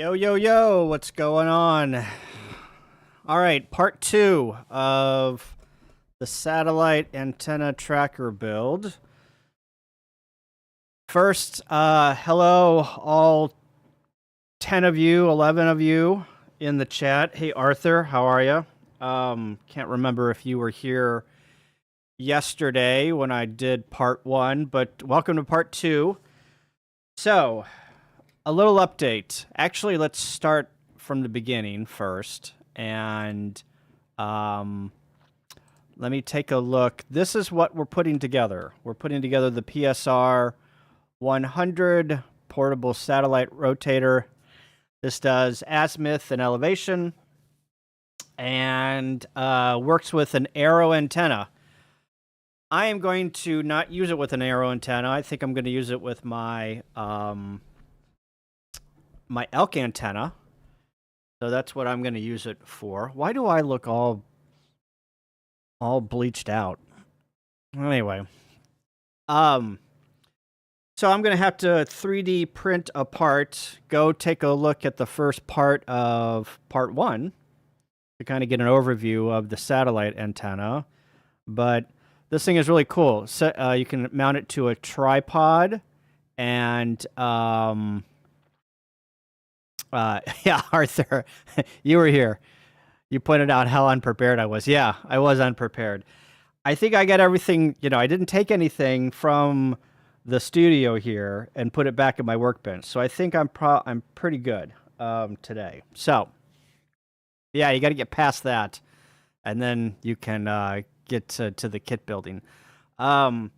Yo, yo, yo, what's going on? All right, part 2 of the satellite antenna tracker build. First, hello, all 10 of you, 11 of you in the chat. Hey, Arthur, how are you? Can't remember if you were here yesterday when I did part 1, but welcome to part 2. So, a little update. Actually, let's start from the beginning first. And let me take a look. This is what we're putting together. We're putting together the PSR-100 portable satellite rotator. This does azimuth and elevation and works with an arrow antenna. I am going to not use it with an arrow antenna. I think I'm going to use it with my my elk antenna. So that's what I'm going to use it for. Why do I look all bleached out? Anyway. So I'm going to have to 3D print a part, go take a look at the first part of part 1 to kind of get an overview of the satellite antenna. But this thing is really cool. So, you can mount it to a tripod and yeah, Arthur, you were here. You pointed out how unprepared I was. Yeah, I was unprepared. I think I got everything, I didn't take anything from the studio here and put it back in my workbench. So I think I'm pretty good today. So, yeah, you got to get past that, and then you can get to the kit building. Couple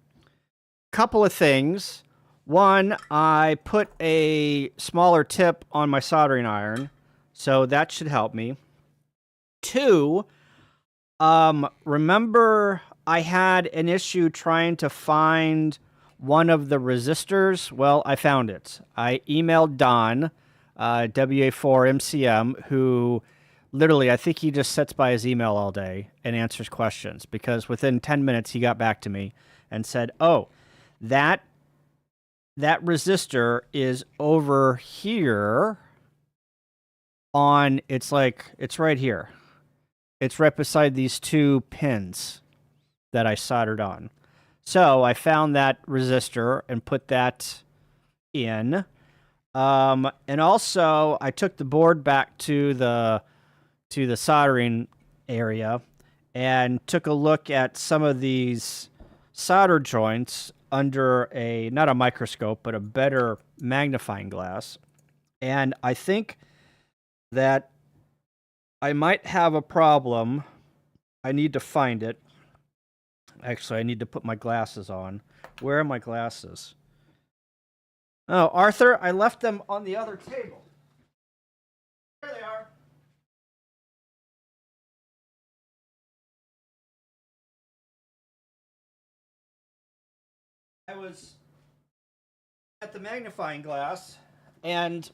of things. One, I put a smaller tip on my soldering iron, so that should help me. 2, remember I had an issue trying to find one of the resistors? Well, I found it. I emailed Don, WA4MCM, who literally, I think he just sits by his email all day and answers questions, because within 10 minutes he got back to me and said, oh, that resistor is over here on, it's right here. It's right beside these 2 pins that I soldered on. So I found that resistor and put that in. And also I took the board back to the soldering area and took a look at some of these solder joints under not a microscope, but a better magnifying glass. And I think that I might have a problem. I need to find it. Actually, I need to put my glasses on. Where are my glasses? Oh, Arthur, I left them on the other table. There they are. I was at the magnifying glass and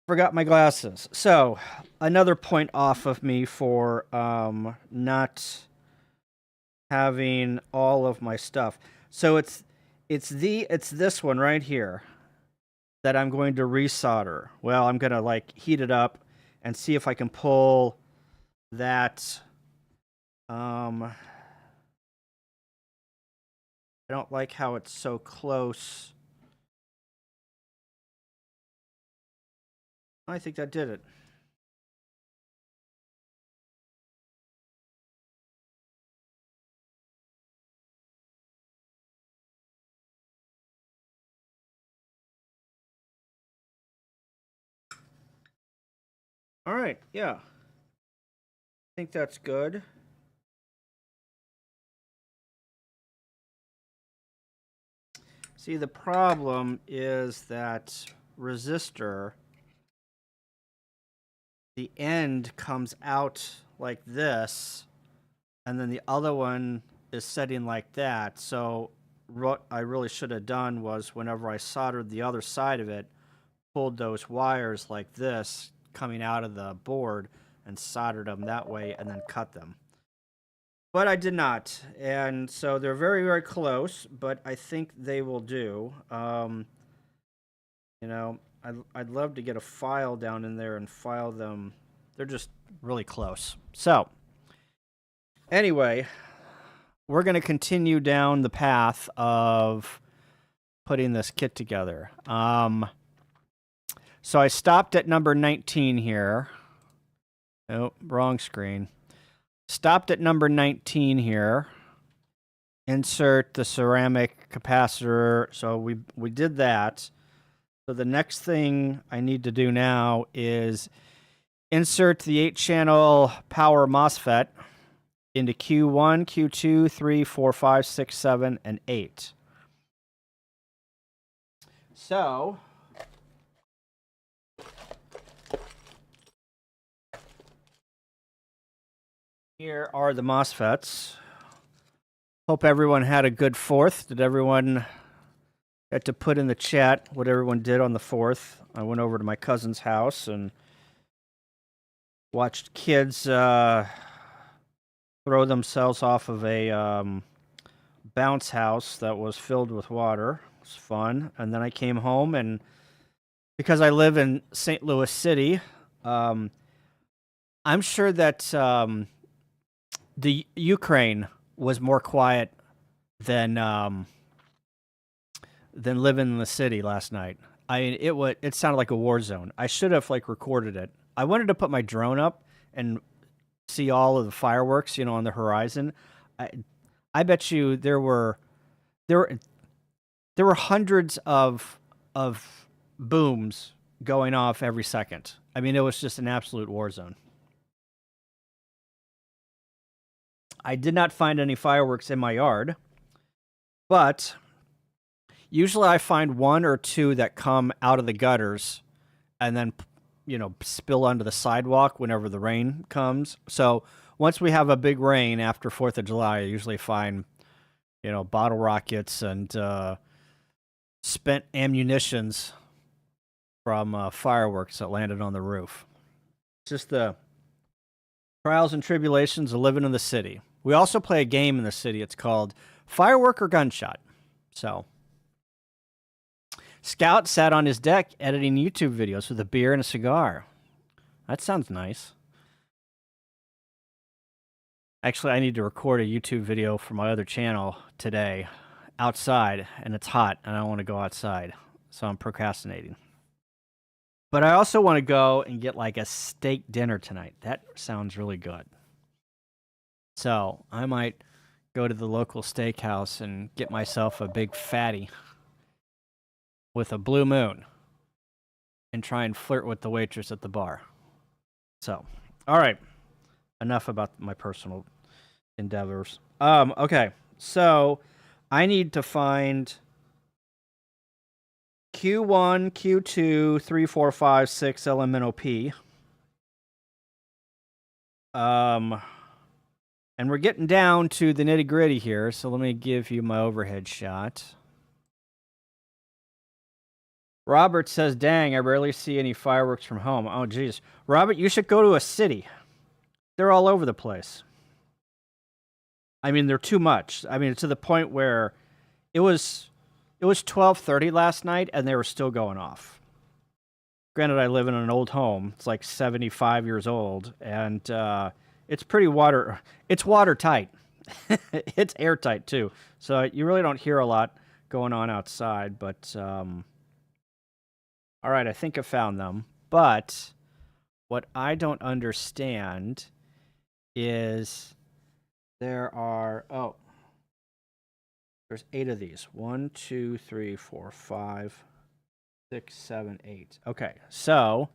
forgot my glasses. So, another point off of me for not having all of my stuff. So it's this one right here that I'm going to resolder. Well, I'm going to heat it up and see if I can pull that I don't like how it's so close. I think that did it. All right, yeah. I think that's good. See, the problem is that resistor, the end comes out like this, and then the other one is setting like that. So what I really should have done was, whenever I soldered the other side of it, pulled those wires like this coming out of the board and soldered them that way and then cut them. But I did not, and so they're very, very close, but I think they will do. I'd love to get a file down in there and file them. They're just really close. So, anyway, we're going to continue down the path of putting this kit together. So I stopped at number 19 here. Oh, wrong screen. Stopped at number 19 here. Insert the ceramic capacitor. So we did that. So the next thing I need to do now is insert the 8-channel power MOSFET into Q1, Q2, 3, 4, 5, 6, 7, and 8. So here are the MOSFETs. Hope everyone had a good 4th. Did everyone get to put in the chat what everyone did on the 4th? I went over to my cousin's house and watched kids throw themselves off of a bounce house that was filled with water. It was fun. And then I came home, and because I live in St. Louis City, I'm sure that the Ukraine was more quiet than living in the city last night. It sounded like a war zone. I should have recorded it. I wanted to put my drone up and see all of the fireworks, on the horizon. I bet you there were hundreds of booms going off every second. I mean, it was just an absolute war zone. I did not find any fireworks in my yard, but usually I find 1 or 2 that come out of the gutters and then, spill onto the sidewalk whenever the rain comes. So once we have a big rain after 4th of July, I usually find, bottle rockets and spent ammunitions from fireworks that landed on the roof. It's just the trials and tribulations of living in the city. We also play a game in the city. It's called Firework or Gunshot. So, Scout sat on his deck editing YouTube videos with a beer and a cigar. That sounds nice. Actually, I need to record a YouTube video for my other channel today outside, and it's hot, and I don't want to go outside, so I'm procrastinating. But I also want to go and get a steak dinner tonight. That sounds really good. So I might go to the local steakhouse and get myself a big fatty with a blue moon and try and flirt with the waitress at the bar. So, all right. Enough about my personal endeavors. Okay. So I need to find Q1, Q2, 3, 4, 5, 6 LMNOP. And we're getting down to the nitty-gritty here, so let me give you my overhead shot. Robert says, dang, I rarely see any fireworks from home. Oh, geez. Robert, you should go to a city. They're all over the place. I mean, they're too much. I mean, to the point where it was 12:30 last night, and they were still going off. Granted, I live in an old home. It's 75 years old, and it's pretty it's watertight. It's airtight, too. So you really don't hear a lot going on outside, but all right, I think I found them. But what I don't understand is there's 8 of these. 1, 2, 3, 4, 5, 6, 7, 8. Okay, so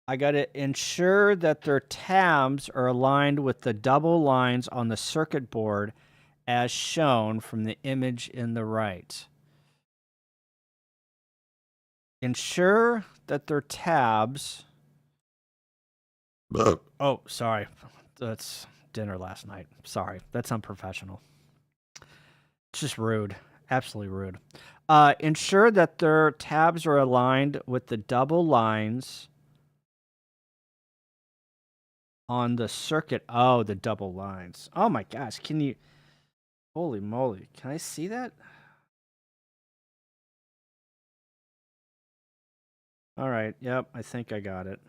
I got to ensure that their tabs are aligned with the double lines on the circuit board as shown from the image in the right. Ensure that their tabs... Oh, sorry. That's dinner last night. Sorry. That's unprofessional. It's just rude. Absolutely rude. Ensure that their tabs are aligned with the double lines on the circuit. Oh, the double lines. Oh my gosh. Can you... Holy moly. Can I see that? All right. Yep. I think I got it.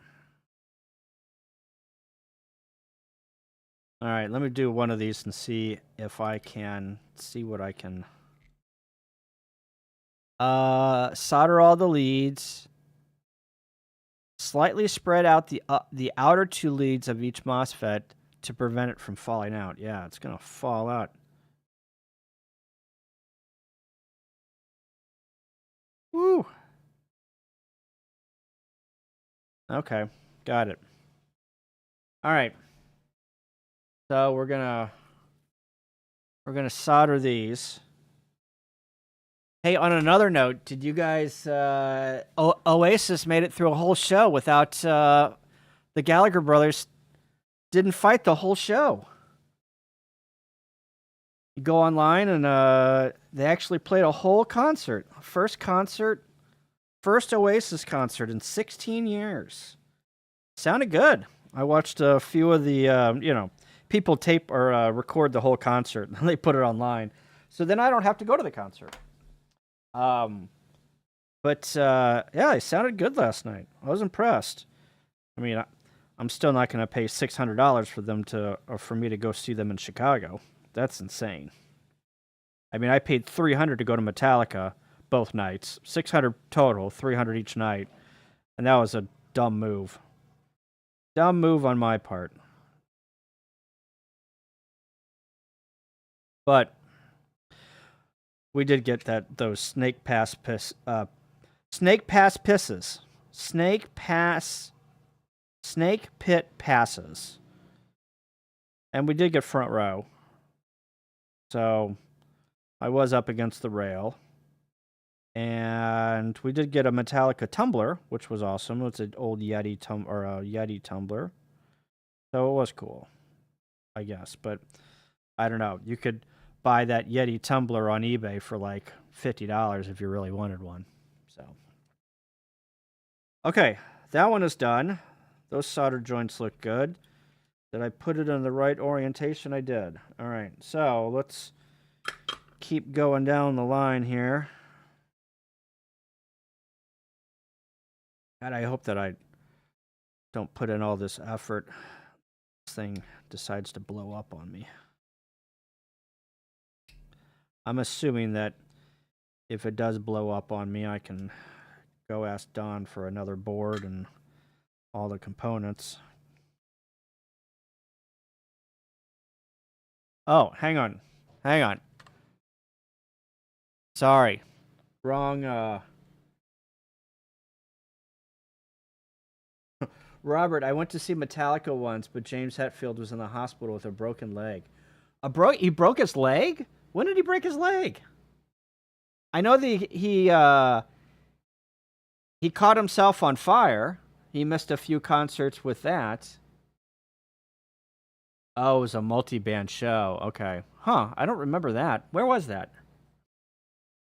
All right. Let me do one of these and see if I can see what I can. Solder all the leads. Slightly spread out the outer two leads of each MOSFET to prevent it from falling out. Yeah, it's gonna fall out. Woo. Okay, got it. All right. So we're gonna solder these. Hey, on another note, did you guys Oasis made it through a whole show without the Gallagher brothers didn't fight the whole show. You go online and they actually played a whole concert. First Oasis concert in 16 years. Sounded good. I watched a few of the people tape or record the whole concert and they put it online. So then I don't have to go to the concert. Yeah, it sounded good last night. I was impressed. I mean, I'm still not going to pay $600 for me to go see them in Chicago. That's insane. I mean, I paid $300 to go to Metallica both nights, $600 total, $300 each night, and that was a dumb move. Dumb move on my part. But we did get those snake pit passes, and we did get front row. So I was up against the rail, and we did get a Metallica tumbler, which was awesome. It's an old Yeti tumbler, so it was cool, I guess. But I don't know. You could buy that Yeti tumbler on eBay for like $50 if you really wanted one. So, okay, that one is done. Those solder joints look good. Did I put it in the right orientation? I did. All right, so let's keep going down the line here. God, I hope that I don't put in all this effort. This thing decides to blow up on me. I'm assuming that if it does blow up on me, I can go ask Don for another board and all the components. Oh, hang on. Sorry. Wrong, Robert, I went to see Metallica once, but James Hetfield was in the hospital with a broken leg. He broke his leg? When did he break his leg? I know he caught himself on fire. He missed a few concerts with that. Oh, it was a multi-band show. Okay. Huh, I don't remember that. Where was that?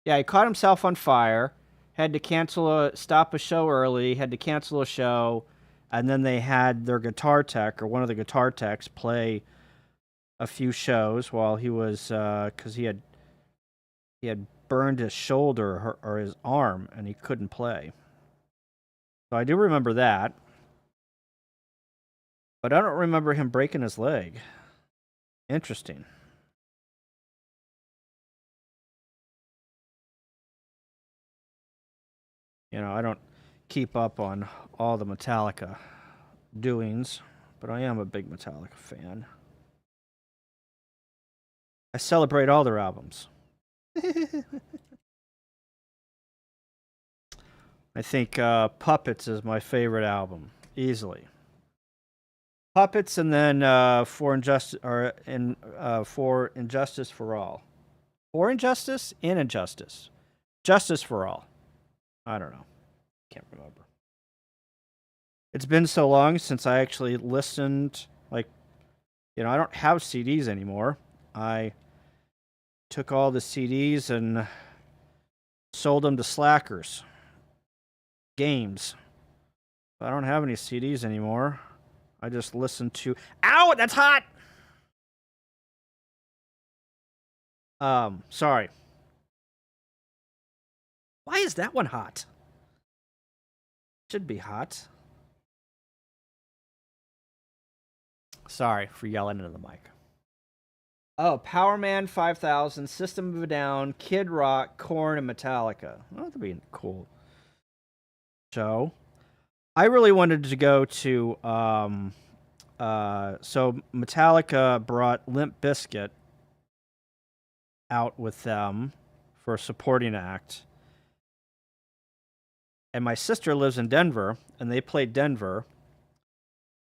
Yeah, he caught himself on fire, had to stop a show early, had to cancel a show, and then they had their guitar tech, or one of the guitar techs, play a few shows while he was, because he had burned his shoulder or his arm, and he couldn't play. So I do remember that. But I don't remember him breaking his leg. Interesting. You know, I don't keep up on all the Metallica doings, but I am a big Metallica fan. I celebrate all their albums. I think Puppets is my favorite album, easily. Puppets, and then For Injustice for All. For Injustice? In Injustice. Justice for All. I don't know. Can't remember. It's been so long since I actually listened. Like, I don't have CDs anymore. I took all the CDs and sold them to slackers. Games. I don't have any CDs anymore. I just listen to... Ow! That's hot! Sorry. Why is that one hot? Should be hot. Sorry for yelling into the mic. Oh, Power Man 5000, System of a Down, Kid Rock, Korn, and Metallica. Oh, that'd be a cool show. I really wanted to go to. So Metallica brought Limp Bizkit out with them for a supporting act. And my sister lives in Denver, and they played Denver.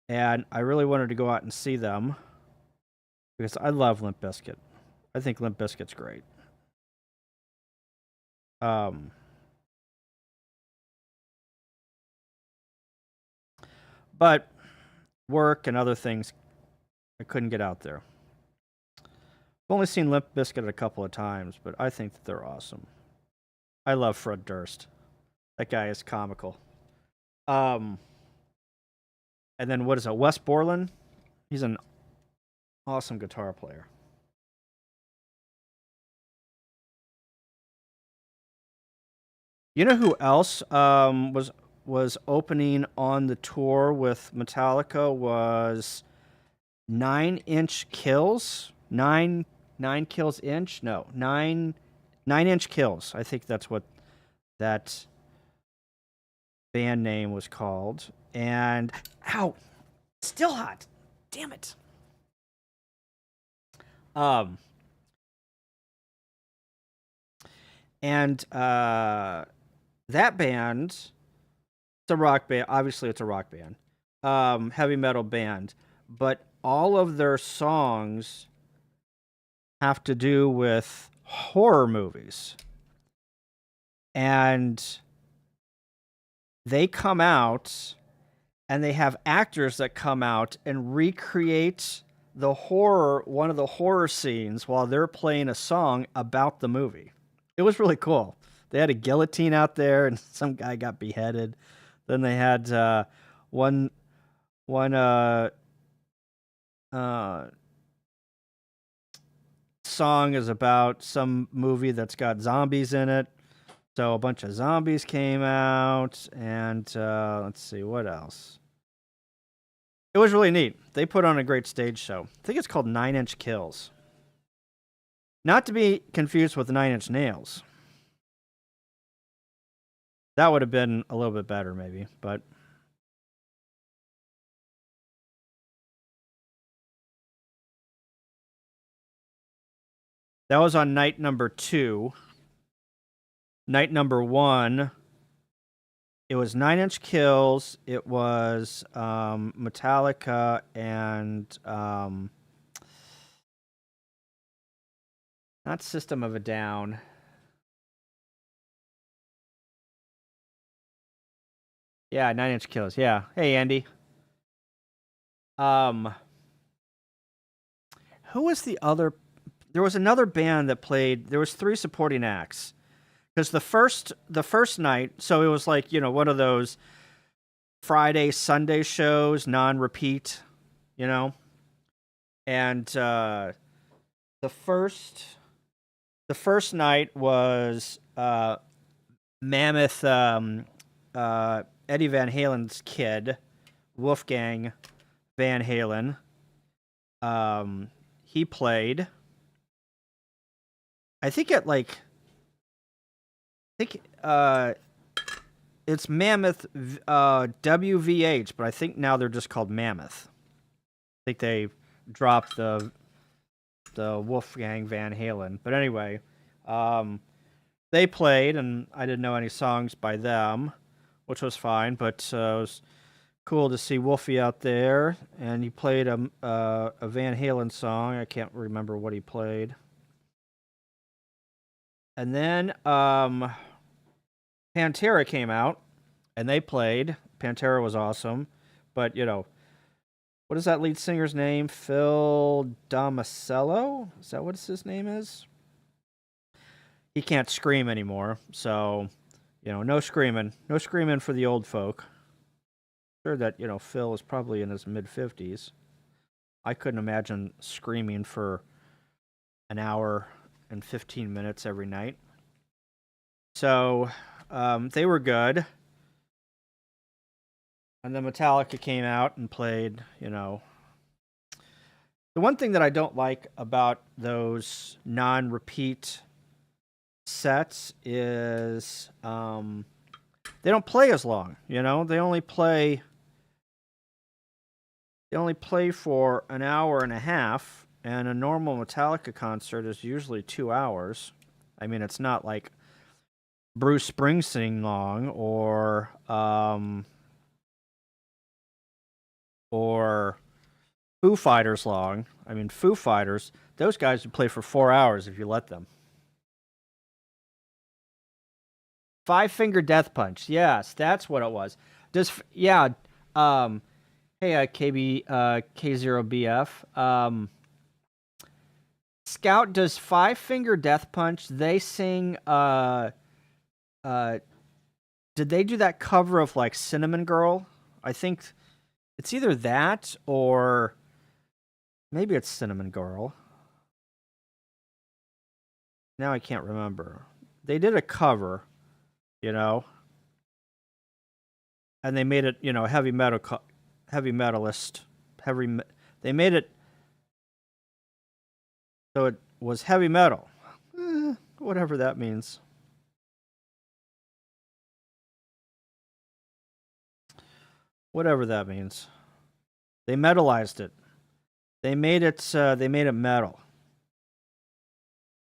And I really wanted to go out and see them because I love Limp Bizkit. I think Limp Bizkit's great. But work and other things, I couldn't get out there. I've only seen Limp Bizkit a couple of times, but I think that they're awesome. I love Fred Durst. That guy is comical. And then what is it? Wes Borland? He's an awesome guitar player. You know who else was opening on the tour with Metallica was 9-inch Kills? 9 kills inch? No, 9-inch Kills. I think that's what that band name was called. And ow, still hot. Damn it. And that band, it's a rock band. Obviously, it's a rock band, heavy metal band. But all of their songs have to do with horror movies, and they come out, and they have actors that come out and recreate one of the horror scenes while they're playing a song about the movie. It was really cool. They had a guillotine out there, and some guy got beheaded. Then they had one song is about some movie that's got zombies in it. So a bunch of zombies came out, and let's see, what else? It was really neat. They put on a great stage show. I think it's called 9-inch Kills. Not to be confused with 9-inch Nails. That would have been a little bit better, maybe, but... That was on night number 2. Night number 1, it was 9-inch Kills. It was Metallica and not System of a Down. Yeah, 9-inch Kills. Yeah. Hey, Andy. Who was the other? There was another band that played. There was 3 supporting acts. Because the first night, so it was like, one of those Friday, Sunday shows, non-repeat, And the first night was Mammoth, Eddie Van Halen's kid, Wolfgang Van Halen. He played. I think it's Mammoth WVH, but I think now they're just called Mammoth. I think they dropped the Wolfgang Van Halen. But anyway, they played, and I didn't know any songs by them, which was fine. But it was cool to see Wolfie out there, and he played a Van Halen song. I can't remember what he played. And then Pantera came out, and they played. Pantera was awesome. But, what is that lead singer's name? Phil Damasello? Is that what his name is? He can't scream anymore. So, no screaming. No screaming for the old folk. I'm sure that, Phil is probably in his mid-50s. I couldn't imagine screaming for an hour and 15 minutes every night. So they were good. And then Metallica came out and played, you know. The one thing that I don't like about those non-repeat sets is they don't play as long, you know? They only play for an hour and a half, and a normal Metallica concert is usually 2 hours. I mean, it's not like Bruce Springsteen long or Foo Fighters long. I mean, Foo Fighters, those guys would play for 4 hours if you let them. Five Finger Death Punch. Yes, that's what it was. Hey, K0BF. Scout, does Five Finger Death Punch, they sing did they do that cover of like Cinnamon Girl? I think it's either that or maybe it's Cinnamon Girl. Now I can't remember. They did a cover, you know, and they made it, you know, heavy metalist. They made it so it was heavy metal. Whatever that means. Whatever that means. They metalized it. They made it metal.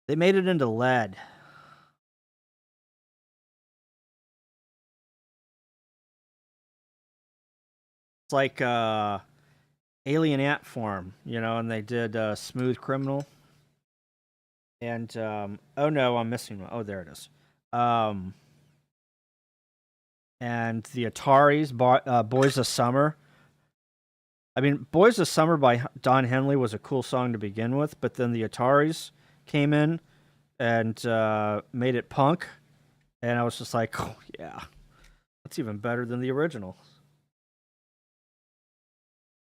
They made it into lead. It's like Alien Ant Farm, you know, and they did Smooth Criminal. And oh no, I'm missing one. Oh, there it is. And the Ataris, Boys of Summer. I mean, Boys of Summer by Don Henley was a cool song to begin with, but then the Ataris came in and made it punk. And I was just like, oh, yeah, that's even better than the original.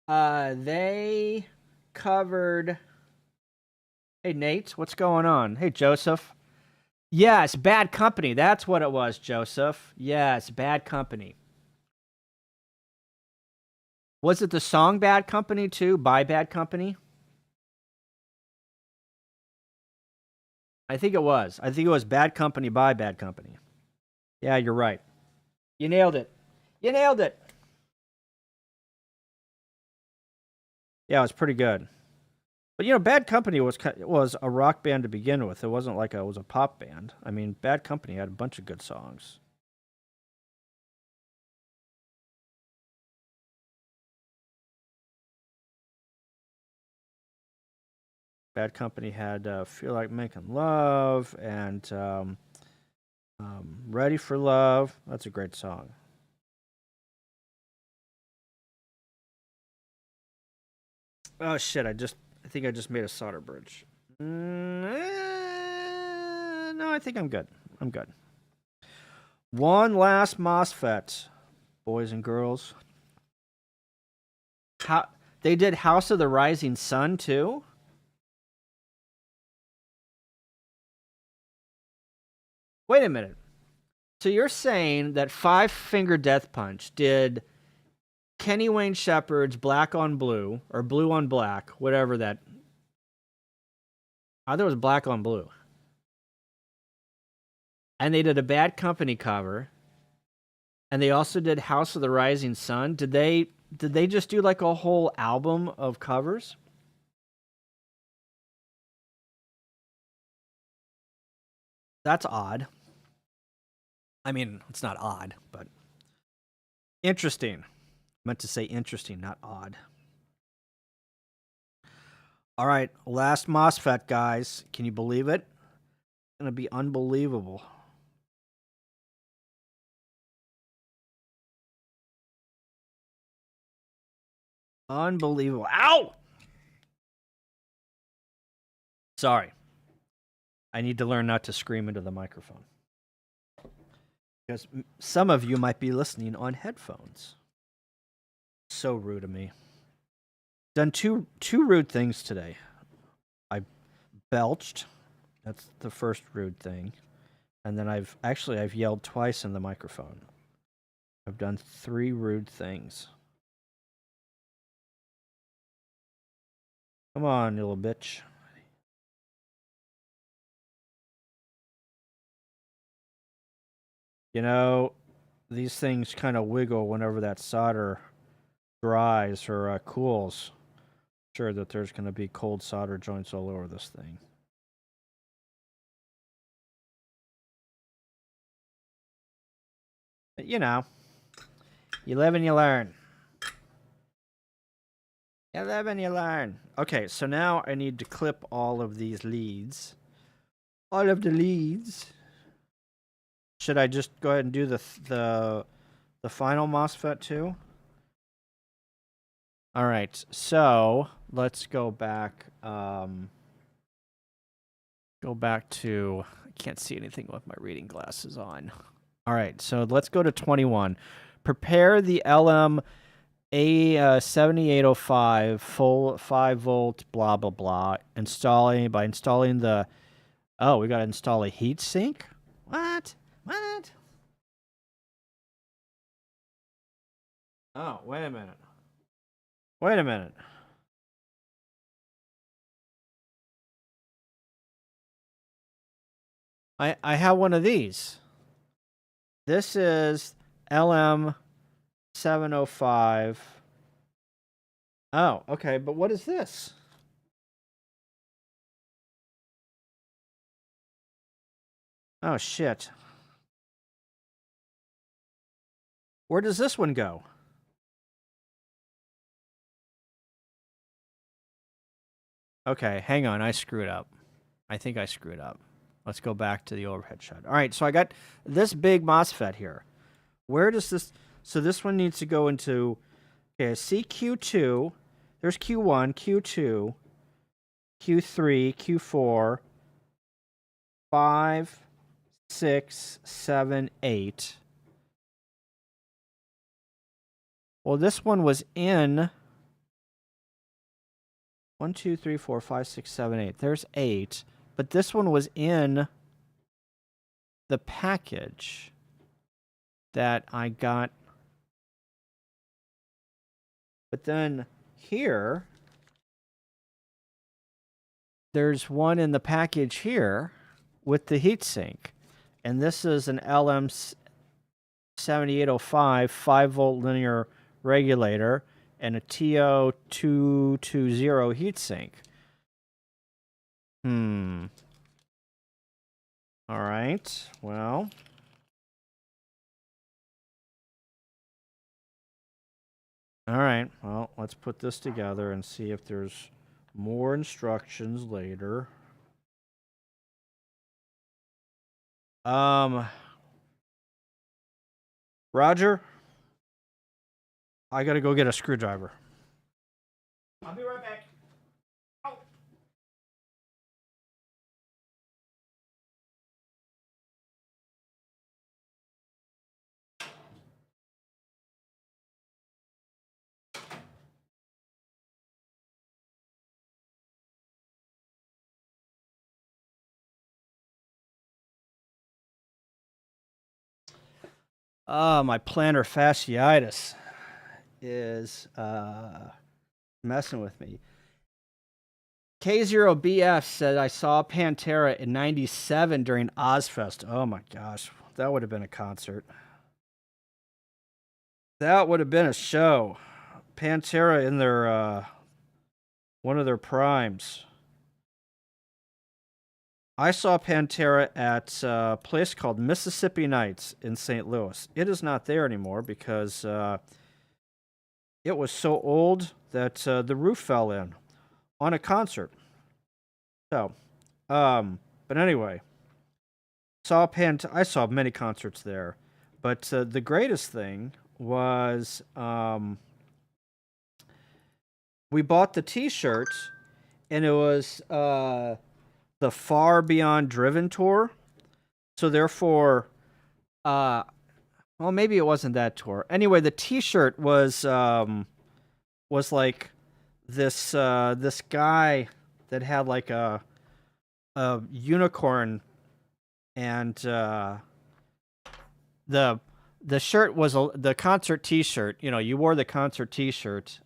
They covered... Hey, Nate, what's going on? Hey, Joseph. Yes, Bad Company. That's what it was, Joseph. Yes, Bad Company. Was it the song Bad Company, too, by Bad Company? I think it was. I think it was Bad Company by Bad Company. Yeah, you're right. You nailed it. You nailed it. Yeah, it was pretty good. But, you know, Bad Company was a rock band to begin with. It wasn't like it was a pop band. I mean, Bad Company had a bunch of good songs. Bad Company had Feel Like Making Love and Ready for Love. That's a great song. Oh, shit. I think I just made a solder bridge. No, I think I'm good. I'm good. One last MOSFET, boys and girls. They did House of the Rising Sun, too? Wait a minute. So you're saying that Five Finger Death Punch did Kenny Wayne Shepherd's Black on Blue, or Blue on Black, whatever that... I thought it was Black on Blue. And they did a Bad Company cover. And they also did House of the Rising Sun. Did they just do like a whole album of covers? That's odd. I mean, it's not odd, but interesting. I meant to say interesting, not odd. All right, last MOSFET, guys. Can you believe it? It's going to be unbelievable. Unbelievable. Ow! Sorry. I need to learn not to scream into the microphone. Because some of you might be listening on headphones. So rude of me. Done two rude things today. I belched. That's the first rude thing. And then I've yelled twice in the microphone. I've done 3 rude things. Come on, you little bitch. You know, these things kind of wiggle whenever that solder dries or cools. Sure that there's going to be cold solder joints all over this thing. But, you know, you live and you learn. You live and you learn. Okay, so now I need to clip all of these leads. All of the leads. Should I just go ahead and do the final MOSFET too? All right, so let's go back. Go back to. I can't see anything with my reading glasses on. All right, so let's go to 21. Prepare the LM A7805 full 5-volt blah blah blah. Installing the. Oh, we got to install a heat sink. What? What? Oh, wait a minute. Wait a minute. I have one of these. This is LM705. Oh, okay, but what is this? Oh, shit. Where does this one go? Okay, hang on. I screwed up. I think I screwed up. Let's go back to the overhead shot. All right, so I got this big MOSFET here. Where does this... So this one needs to go into... Okay, CQ2. There's Q1, Q2, Q3, Q4, 5, 6, 7, 8. Well, this one was in 1, 2, 3, 4, 5, 6, 7, 8. There's 8. But this one was in the package that I got. But then here, there's one in the package here with the heatsink. And this is an LM7805 5-volt linear regulator and a TO220 heatsink. All right. Well. All right. Well, let's put this together and see if there's more instructions later. Roger, I gotta go get a screwdriver. I'll be right back. My plantar fasciitis is messing with me. K0BF said I saw Pantera in '97 during Ozfest. Oh my gosh, that would have been a concert. That would have been a show. Pantera in their one of their primes. I saw Pantera at a place called Mississippi Nights in St. Louis. It is not there anymore because it was so old that the roof fell in on a concert. So, but anyway, I saw many concerts there. But the greatest thing was we bought the T-shirts, and it was... the Far Beyond Driven tour. So therefore, well, maybe it wasn't that tour. Anyway, the T-shirt was like this this guy that had like a unicorn, and the the shirt was the concert T-shirt. You know, you wore the concert T-shirt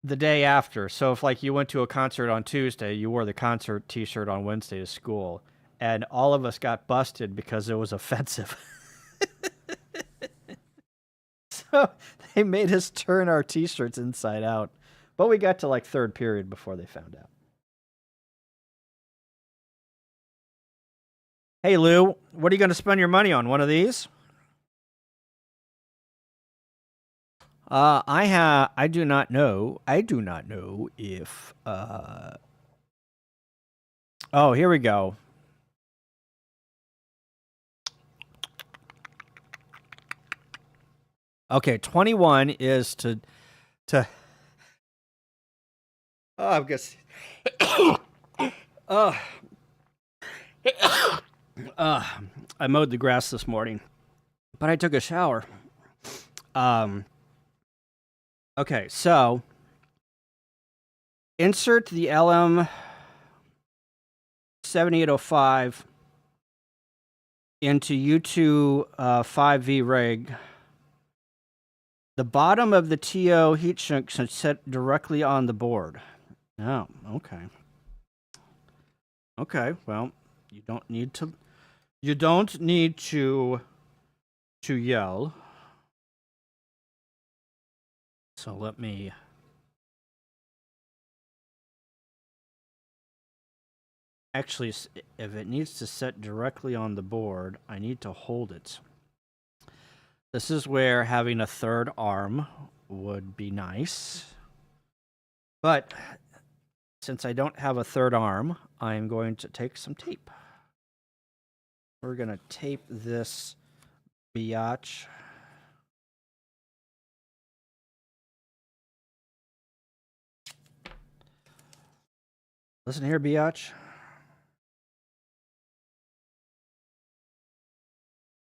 the day after. So if like you went to a concert on Tuesday, you wore the concert T-shirt on Wednesday to school, and all of us got busted because it was offensive. So they made us turn our T-shirts inside out, but we got to like third period before they found out. Hey Lou, what are you going to spend your money on? One of these? I do not know. I do not know if oh, here we go. Okay, 21 is to oh, I'm guess I mowed the grass this morning, but I took a shower. Okay, so insert the LM7805 into U2 5V rig. The bottom of the TO heat sink should sit directly on the board. Oh, okay. Okay, well, you don't need to yell. So let me actually, if it needs to set directly on the board, I need to hold it. This is where having a third arm would be nice. But since I don't have a third arm, I'm going to take some tape. We're going to tape this biatch. Listen here, biatch.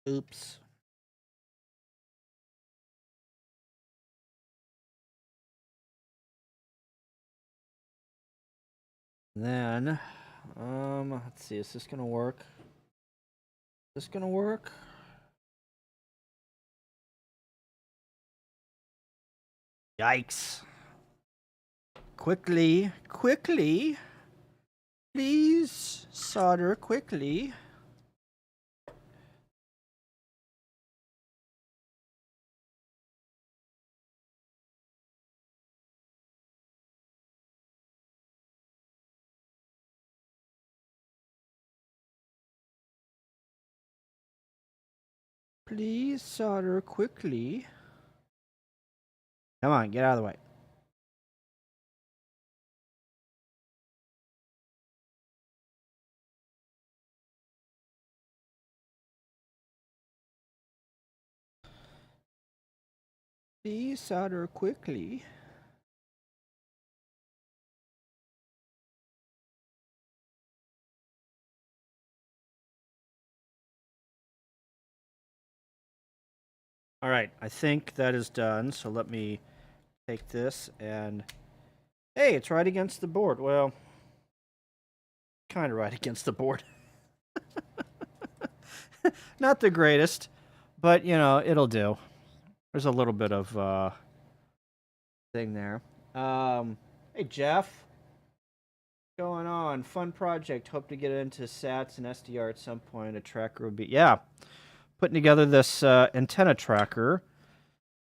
Oops. Then, let's see, is this gonna work? Is this gonna work? Yikes. Quickly, quickly. Please solder quickly. Please solder quickly. Come on, get out of the way. Please solder quickly. All right, I think that is done. So let me take this and, hey, it's right against the board. Well, kind of right against the board. Not the greatest, but you know, it'll do. There's a little bit of thing there. Hey Jeff, what's going on? Fun project. Hope to get into SATs and SDR at some point. A tracker would be, yeah. Putting together this antenna tracker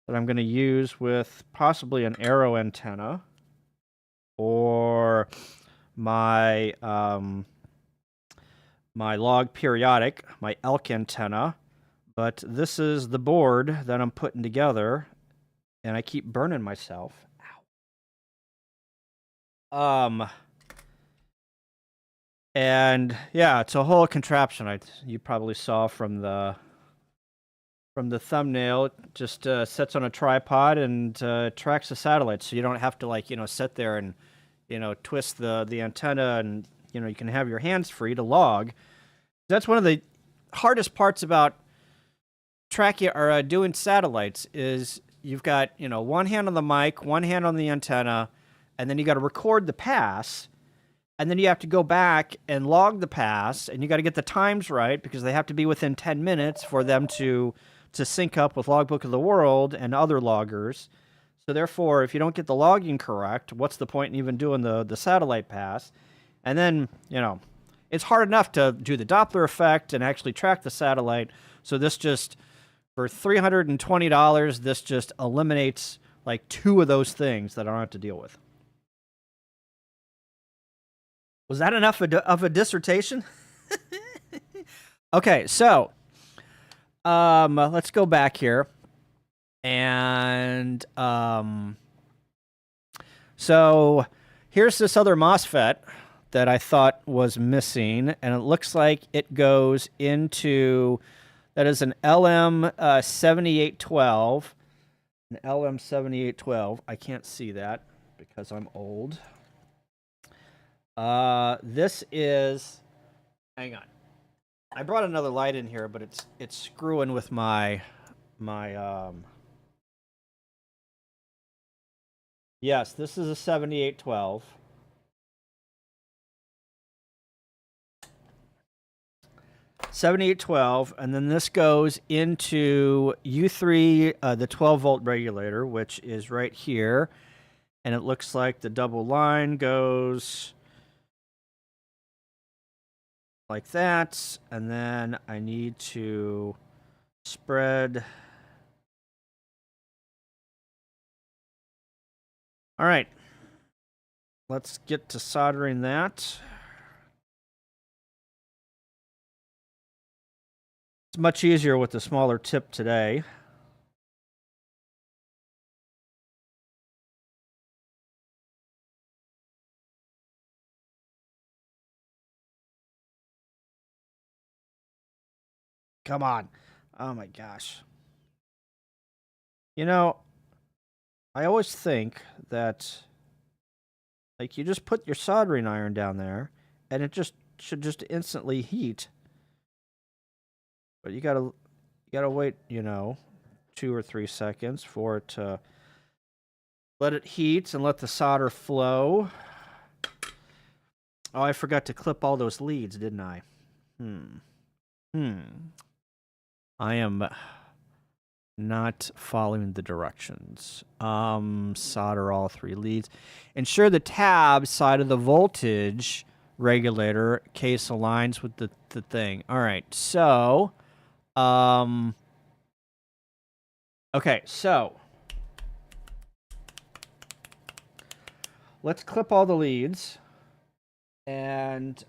that I'm going to use with possibly an arrow antenna or my my log periodic, my elk antenna. But this is the board that I'm putting together, and I keep burning myself. Ow. And yeah, it's a whole contraption. You probably saw from the thumbnail. It just sits on a tripod and tracks the satellite, so you don't have to like sit there and twist the antenna, and you can have your hands free to log. That's one of the hardest parts about tracking or doing satellites is you've got one hand on the mic, one hand on the antenna, and then you got to record the pass. And then you have to go back and log the pass, and you got to get the times right because they have to be within 10 minutes for them to sync up with Logbook of the World and other loggers. So therefore, if you don't get the logging correct, what's the point in even doing the satellite pass? And then, you know, it's hard enough to do the Doppler effect and actually track the satellite. So this just, for $320, this just eliminates like 2 of those things that I don't have to deal with. Was that enough of a dissertation? Okay, so let's go back here. And so here's this other MOSFET that I thought was missing, and it looks like it goes into, that is an LM7812. An LM7812. I can't see that because I'm old. This is, hang on. I brought another light in here, but it's screwing with my yes, this is a 7812. And then this goes into U3, the 12-volt regulator, which is right here. And it looks like the double line goes like that. And then I need to spread. All right. Let's get to soldering that. It's much easier with the smaller tip today. Come on. Oh my gosh. You know, I always think that, like, you just put your soldering iron down there and it just should just instantly heat. But you gotta wait, you know, 2 or 3 seconds for it to let it heat and let the solder flow. Oh, I forgot to clip all those leads, didn't I? I am not following the directions. Solder all 3 leads. Ensure the tab side of the voltage regulator case aligns with the thing. All right, so okay, so let's clip all the leads, and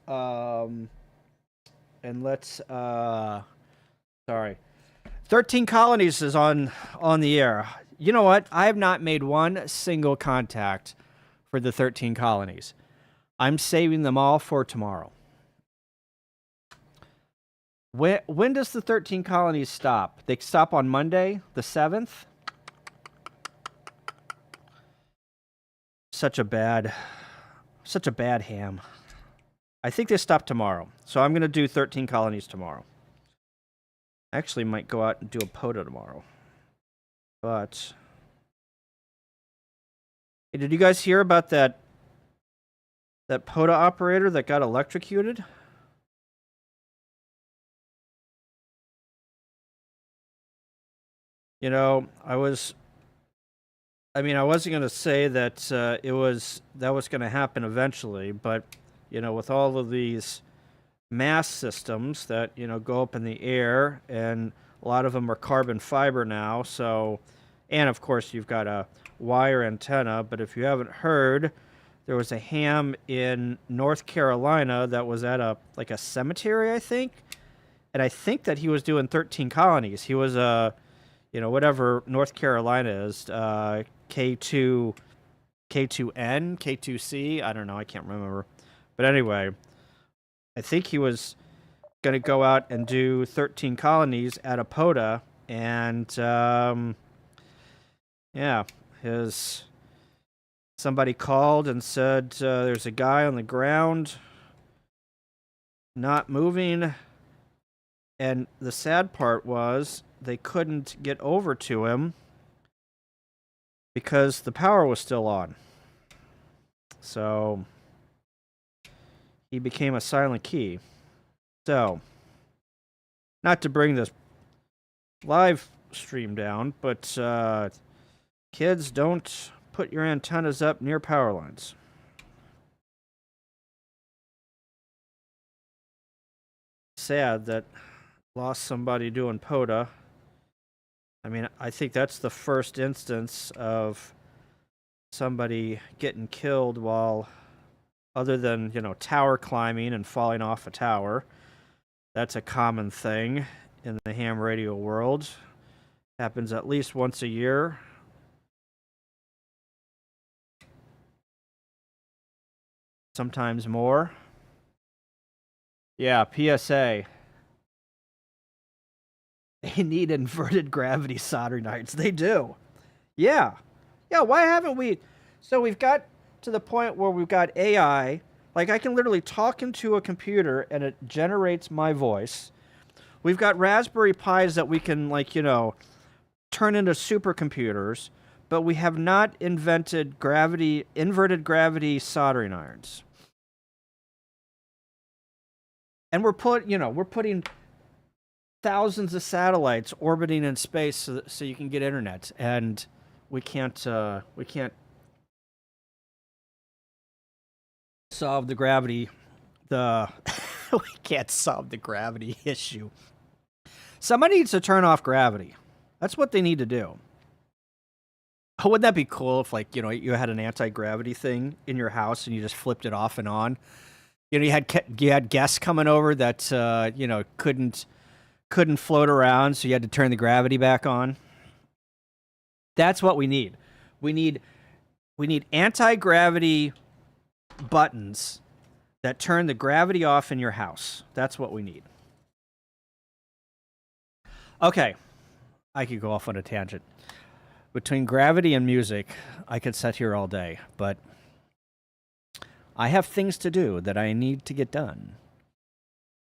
let's sorry, 13 colonies is on the air. You know what? I have not made one single contact for the 13 colonies. I'm saving them all for tomorrow. When does the 13 colonies stop? They stop on Monday, the 7th? Such a bad ham. I think they stop tomorrow. So I'm going to do 13 colonies tomorrow. Actually might go out and do a pota tomorrow. But hey, did you guys hear about that pota operator that got electrocuted? You know, I wasn't going to say that that was going to happen eventually, but you know, with all of these mass systems that, you know, go up in the air, and a lot of them are carbon fiber now, so, and of course you've got a wire antenna. But if you haven't heard, there was a ham in North Carolina that was at a cemetery, I think, and I think that he was doing 13 colonies. He was you know, whatever North Carolina is, K2N, K2C, I don't know, I can't remember. But anyway, I think he was going to go out and do 13 colonies at a pota, and yeah, somebody called and said there's a guy on the ground not moving, and the sad part was they couldn't get over to him because the power was still on. So he became a silent key. So, not to bring this live stream down, but kids, don't put your antennas up near power lines. Sad that lost somebody doing pota. I mean, I think that's the first instance of somebody getting killed while, other than, you know, tower climbing and falling off a tower. That's a common thing in the ham radio world. Happens at least once a year. Sometimes more. Yeah, PSA. They need inverted gravity soldering irons. They do. Yeah. Yeah, why haven't we? So we've got to the point where we've got AI. Like, I can literally talk into a computer and it generates my voice. We've got Raspberry Pis that we can, like, you know, turn into supercomputers, but we have not invented inverted gravity soldering irons. And we're putting thousands of satellites orbiting in space so you can get internet, and we can't solve the gravity we can't solve the gravity issue. Somebody needs to turn off gravity. That's what they need to do. Oh, wouldn't that be cool if, like, you know, you had an anti-gravity thing in your house and you just flipped it off and on? You know, you had guests coming over that you know, couldn't float around, so you had to turn the gravity back on. That's what we need. We need anti-gravity buttons that turn the gravity off in your house. That's what we need. Okay, I could go off on a tangent. Between gravity and music, I could sit here all day, but I have things to do that I need to get done,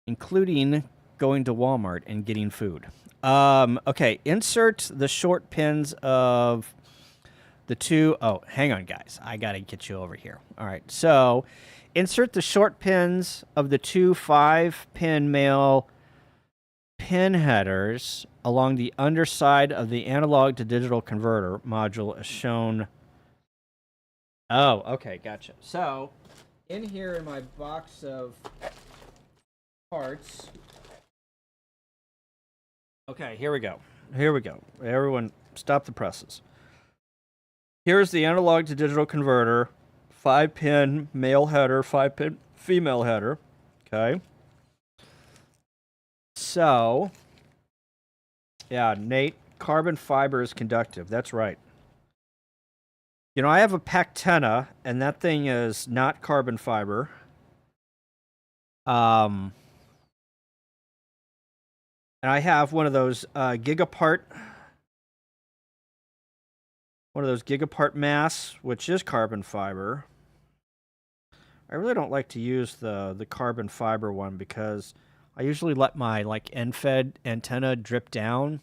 including going to Walmart and getting food. Okay, insert the short pins of the two. Oh, hang on, guys. I got to get you over here. All right, so insert the short pins of the two 5-pin male pin headers along the underside of the analog to digital converter module as shown. Oh, okay, gotcha. So, in here in my box of parts. Okay, here we go. Here we go. Everyone, stop the presses. Here's the analog to digital converter, 5-pin male header, 5-pin female header. Okay. So, yeah, Nate, carbon fiber is conductive. That's right. You know, I have a Pactena, and that thing is not carbon fiber. And I have one of those gigapart masks, which is carbon fiber. I really don't like to use the carbon fiber one because I usually let my, like, endfed antenna drip down.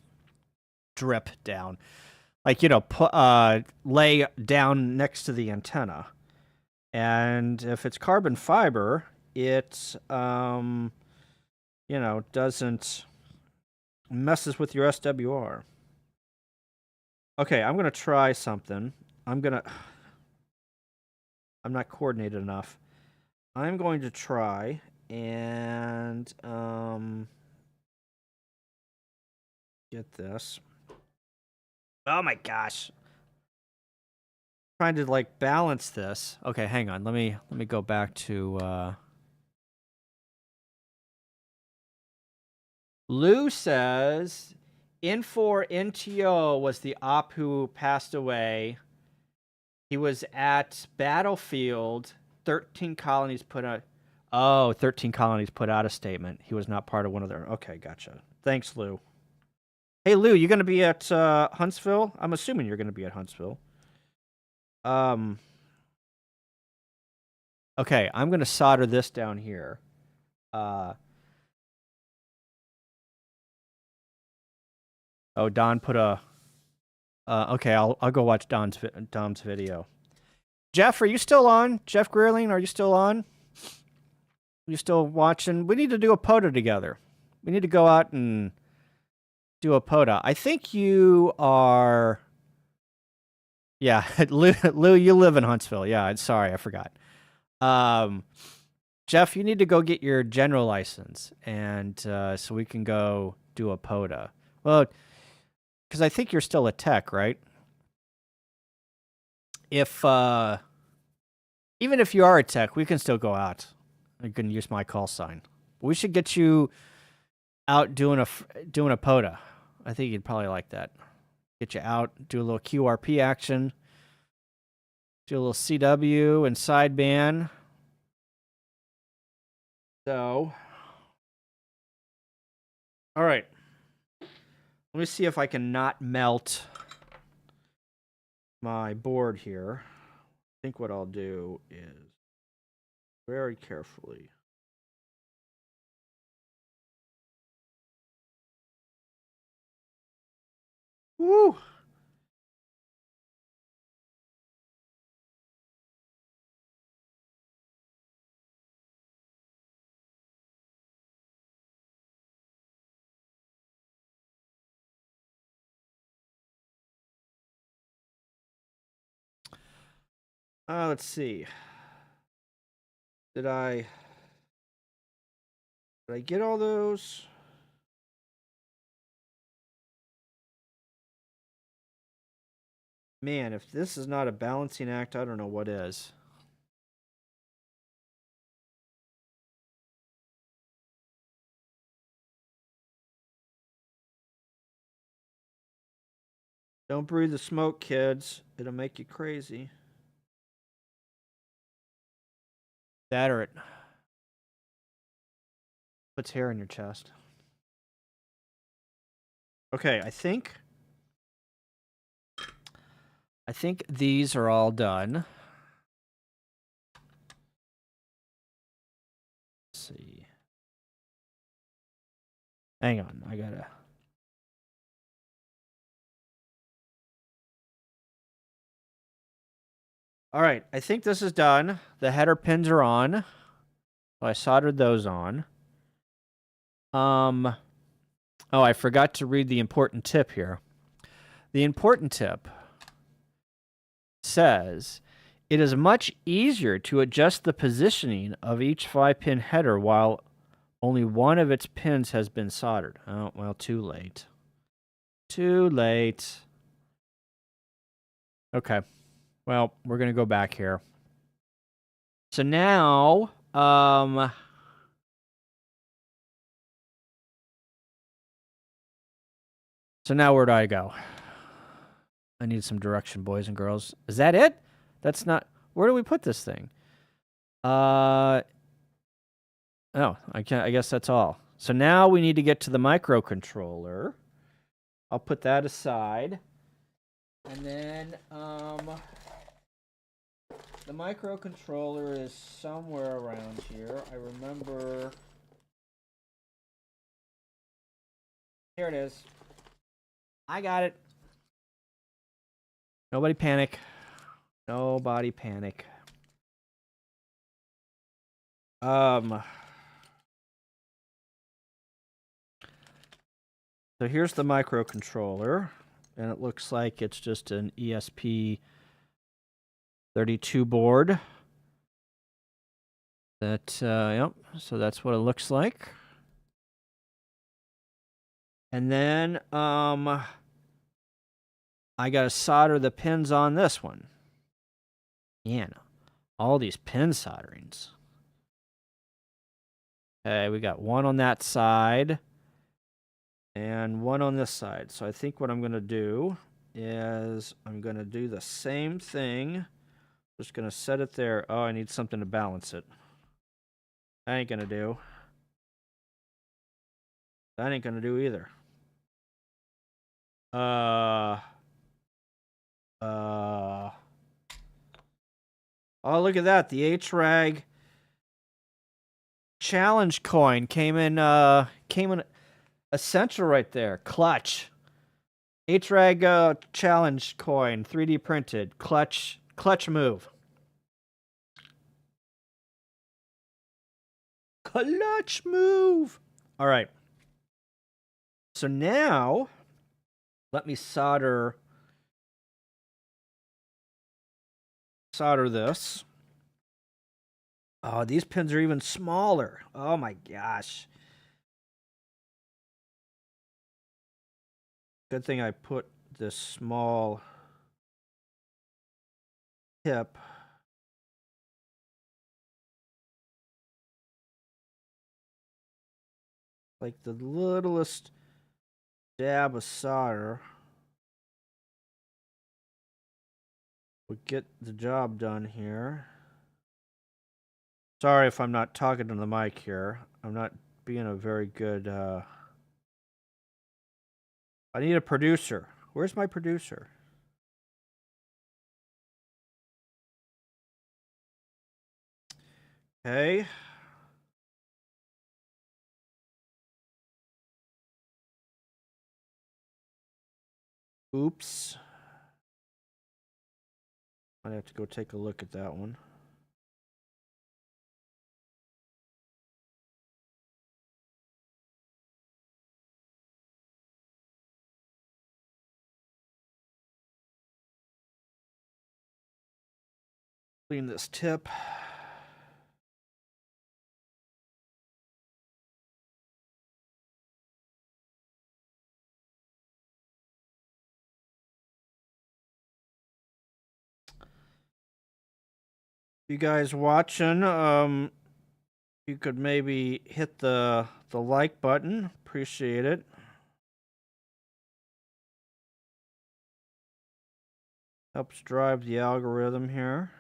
Like, you know, lay down next to the antenna. And if it's carbon fiber, it, you know, doesn't messes with your SWR. Okay, I'm going to try something. I'm not coordinated enough. I'm going to try and get this. Oh my gosh. Trying to, like, balance this. Okay, hang on. Let me go back to Lou says Infor NTO was the op who passed away. He was at Battlefield. 13 colonies put out. Oh, 13 colonies put out a statement. He was not part of one of their. Okay, gotcha. Thanks, Lou. Hey, Lou, you going to be at Huntsville? I'm assuming you're going to be at Huntsville. Okay, I'm going to solder this down here. Oh, Don put a. Okay, I'll go watch Dom's video. Jeff, are you still on? Jeff Greerling, are you still on? You still watching? We need to do a pota together. We need to go out and do a pota. I think you are. Yeah, Lou, you live in Huntsville. Yeah, I'm sorry, I forgot. Jeff, you need to go get your general license, and so we can go do a pota. Well, because I think you're still a tech, right? If even if you are a tech, we can still go out. You can use my call sign. We should get you out doing a pota. I think you'd probably like that. Get you out, do a little QRP action, do a little CW and sideband. So, all right. Let me see if I can not melt my board here. I think what I'll do is very carefully. Woo! Let's see. Did I get all those? Man, if this is not a balancing act, I don't know what is. Don't breathe the smoke, kids. It'll make you crazy. That or it puts hair in your chest. Okay, I think these are all done. Let's see. Hang on, I gotta. All right, I think this is done. The header pins are on. I soldered those on. Oh, I forgot to read the important tip here. The important tip says, it is much easier to adjust the positioning of each 5-pin header while only one of its pins has been soldered. Oh, well, too late. Too late. Okay. Well, we're going to go back here. So now, so now where do I go? I need some direction, boys and girls. Is that it? That's not... Where do we put this thing? Oh, I guess that's all. So now we need to get to the microcontroller. I'll put that aside. And then, the microcontroller is somewhere around here. I remember... Here it is. I got it. Nobody panic. Nobody panic. So here's the microcontroller, and it looks like it's just an ESP32 board. That, yep, so that's what it looks like. And then, I gotta solder the pins on this one. Man, all these pin solderings. Okay, we got one on that side and one on this side. So I think what I'm going to do is I'm going to do the same thing. Just going to set it there. Oh, I need something to balance it. That ain't going to do. That ain't going to do either. Oh, look at that. The HRAG challenge coin came in essential right there. Clutch. HRAG challenge coin, 3D printed. Clutch move. Clutch move. All right. So now, let me solder this. Oh, these pins are even smaller. Oh my gosh. Good thing I put this small tip. Like the littlest dab of solder would get the job done here. Sorry if I'm not talking to the mic here. I'm not being a very good... I need a producer. Where's my producer? Okay. Oops. I have to go take a look at that one. Clean this tip. You guys watching, you could maybe hit the like button. Appreciate it. Helps drive the algorithm here.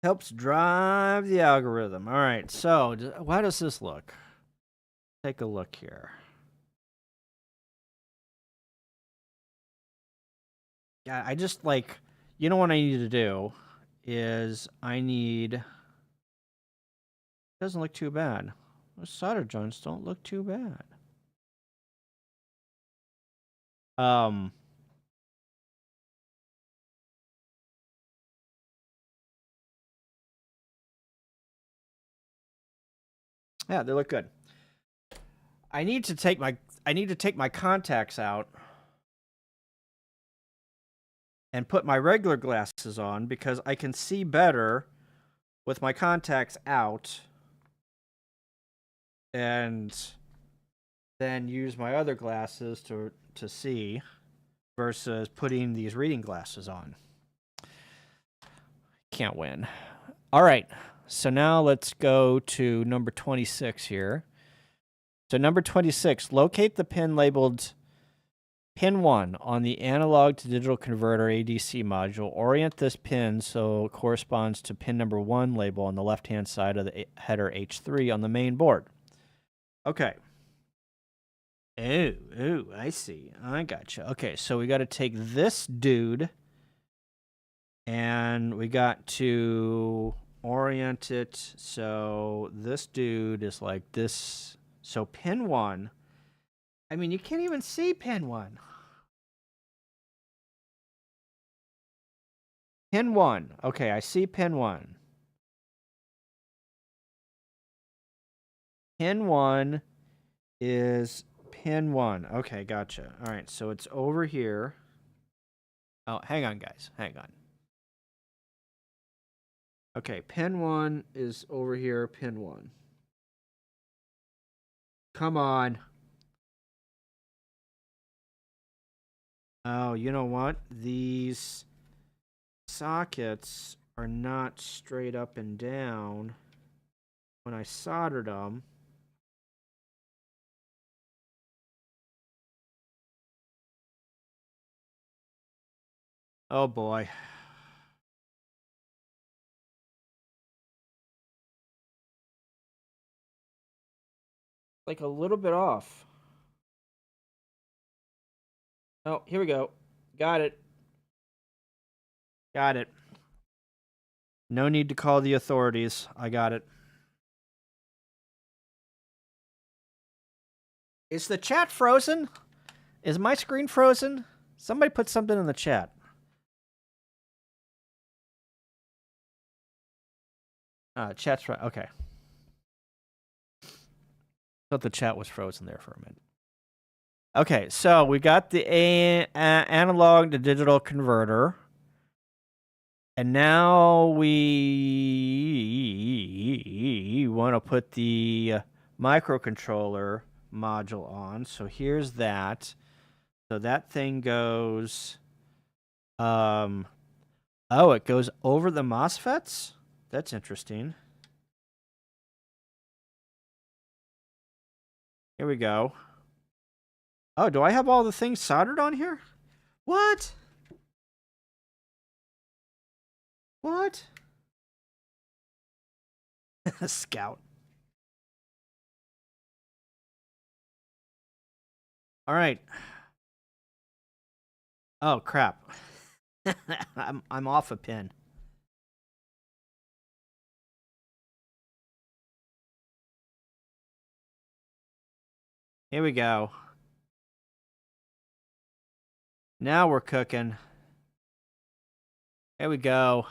Helps drive the algorithm. All right, so how does this look? Take a look here. Yeah, I just like, you know what I need to do is I need, doesn't look too bad. Those solder joints don't look too bad. Yeah, they look good. I need to take my contacts out and put my regular glasses on because I can see better with my contacts out and then use my other glasses to see versus putting these reading glasses on. Can't win. All right. So now let's go to number 26 here. So number 26, locate the pin labeled pin 1 on the analog to digital converter ADC module. Orient this pin so it corresponds to pin number 1 label on the left-hand side of the header H3 on the main board. Okay. Oh, I see. I gotcha. Okay, so we got to take this dude and we got to orient it so this dude is like this. So pin 1, I mean, you can't even see pin 1. Pin 1. Okay, I see pin 1. Pin 1 is pin 1. Okay, gotcha. All right, so it's over here. Oh, hang on, guys. Hang on. Okay, pin 1 is over here, pin 1. Come on. Oh, you know what? These sockets are not straight up and down when I soldered them. Oh boy. Like a little bit off. Oh, here we go. Got it. Got it. No need to call the authorities. I got it. Is the chat frozen? Is my screen frozen? Somebody put something in the chat. Chat's right. Okay. Thought the chat was frozen there for a minute. Okay, so we got the analog to digital converter. And now we want to put the microcontroller module on. So here's that. So that thing goes, oh, it goes over the MOSFETs? That's interesting. Here we go. Oh, do I have all the things soldered on here? What? What? Scout. All right. Oh, crap. I'm off a pin. Here we go. Now we're cooking. There we go.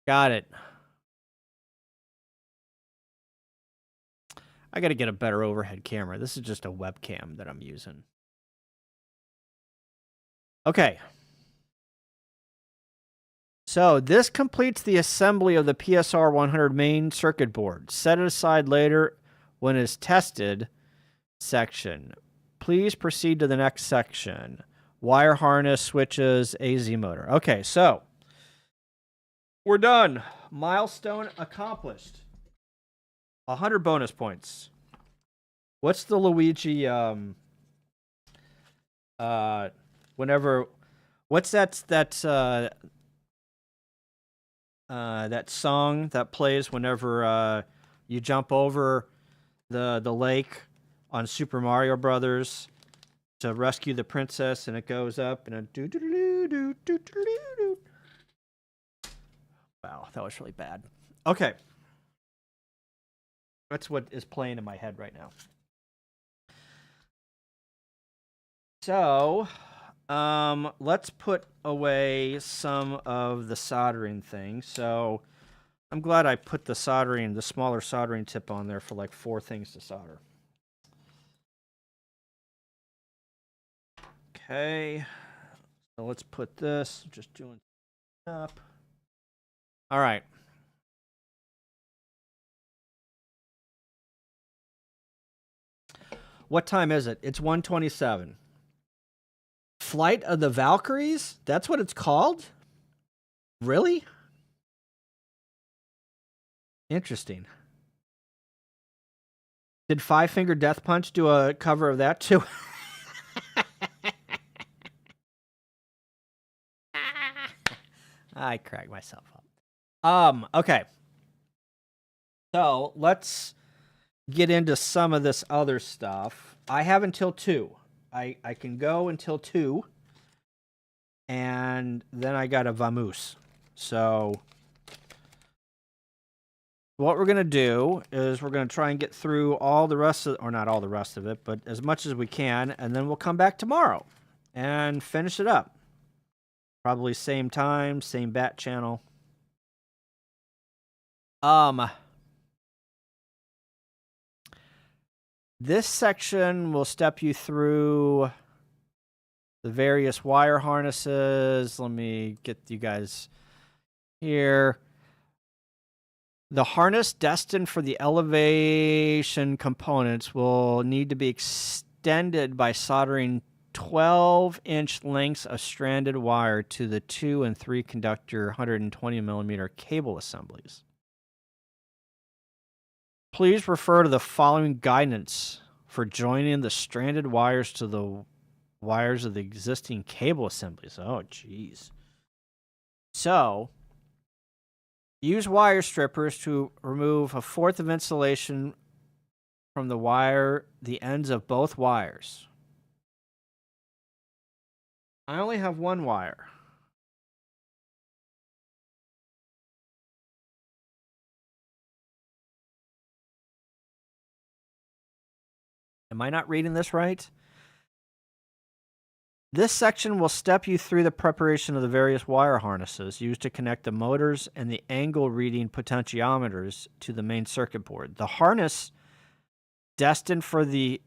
Got it. I got to get a better overhead camera. This is just a webcam that I'm using. Okay. So this completes the assembly of the PSR-100 main circuit board. Set it aside later when it's tested section. Please proceed to the next section. Wire harness, switches, AZ motor. Okay, so we're done. Milestone accomplished. 100 bonus points. What's the Luigi whenever what's that song that plays whenever you jump over the lake on Super Mario Brothers to rescue the princess, and it goes up and a do do do do do do do. Wow, that was really bad. Okay. That's what is playing in my head right now. So, let's put away some of the soldering things. So, I'm glad I put the smaller soldering tip on there for like 4 things to solder. Okay. So let's put this, just doing up. All right. What time is it? It's 1:27. Flight of the Valkyries? That's what it's called? Really? Interesting. Did Five Finger Death Punch do a cover of that too? I cracked myself up. Okay. So let's get into some of this other stuff. I have until 2. I can go until 2. And then I got a vamoose. So what we're going to do is we're going to try and get through all the rest of, or not all the rest of it, but as much as we can, and then we'll come back tomorrow and finish it up. Probably same time, same bat channel. This section will step you through the various wire harnesses. Let me get you guys here. The harness destined for the elevation components will need to be extended by soldering 12-inch lengths of stranded wire to the 2 and 3 conductor 120mm cable assemblies. Please refer to the following guidance for joining the stranded wires to the wires of the existing cable assemblies. Oh, geez. So, use wire strippers to remove 1/4 of insulation from the ends of both wires. I only have 1 wire. Am I not reading this right? This section will step you through the preparation of the various wire harnesses used to connect the motors and the angle reading potentiometers to the main circuit board. The harness destined for the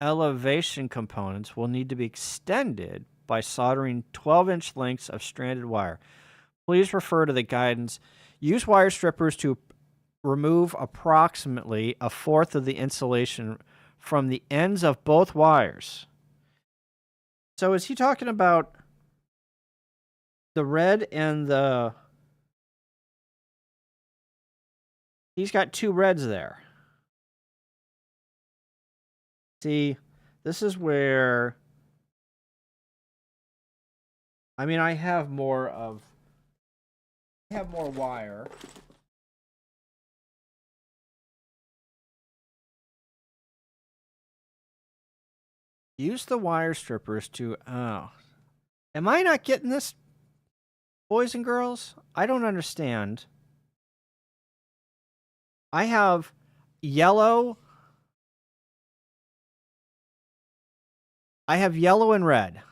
elevation components will need to be extended by soldering 12-inch lengths of stranded wire. Please refer to the guidance. Use wire strippers to remove approximately a fourth of the insulation from the ends of both wires. So is he talking about the red and the... He's got two reds there. See, this is where... I mean, I have more wire. Use the wire strippers to... Oh. Am I not getting this, boys and girls? I don't understand. I have yellow... I have yellow and red.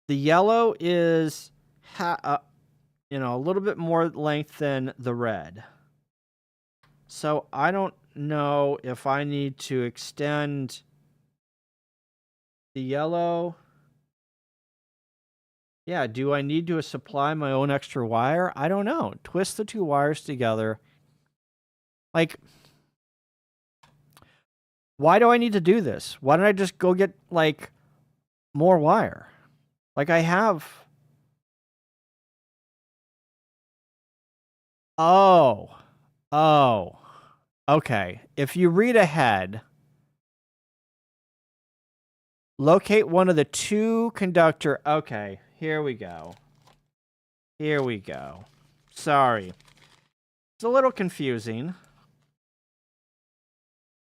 The yellow is, a little bit more length than the red. So I don't know if I need to extend the yellow. Yeah, do I need to supply my own extra wire? I don't know. Twist the two wires together. Like, why do I need to do this? Why don't I just go get, like, more wire? Like, I have... Oh. Okay. If you read ahead, locate one of the two conductor... Okay, here we go. Sorry. It's a little confusing.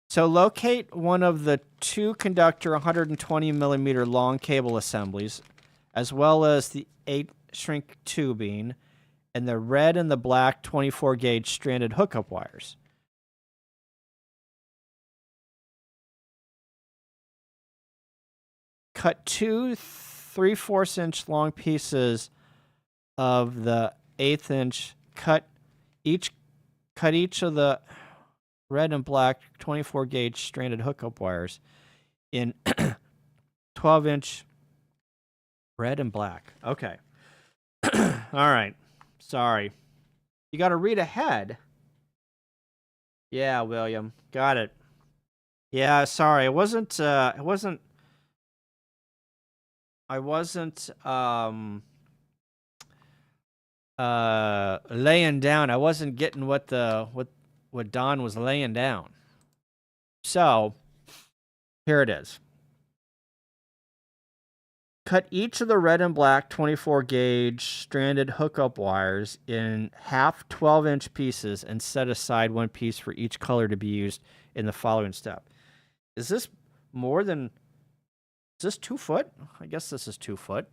So locate one of the two conductor 120 millimeter long cable assemblies, as well as the 8 shrink tubing, and the red and the black 24 gauge stranded hookup wires. Cut two 3/4 inch long pieces of the 1/8 inch. Cut each of the red and black 24 gauge stranded hookup wires in 12-inch red and black. Okay. All right. Sorry. You got to read ahead. Yeah, William. Got it. Yeah, sorry. I wasn't laying down. I wasn't getting what Don was laying down. So, here it is. Cut each of the red and black 24 gauge stranded hookup wires in half 12-inch pieces and set aside one piece for each color to be used in the following step. Is this more than... Is this 2 foot? I guess this is 2 foot.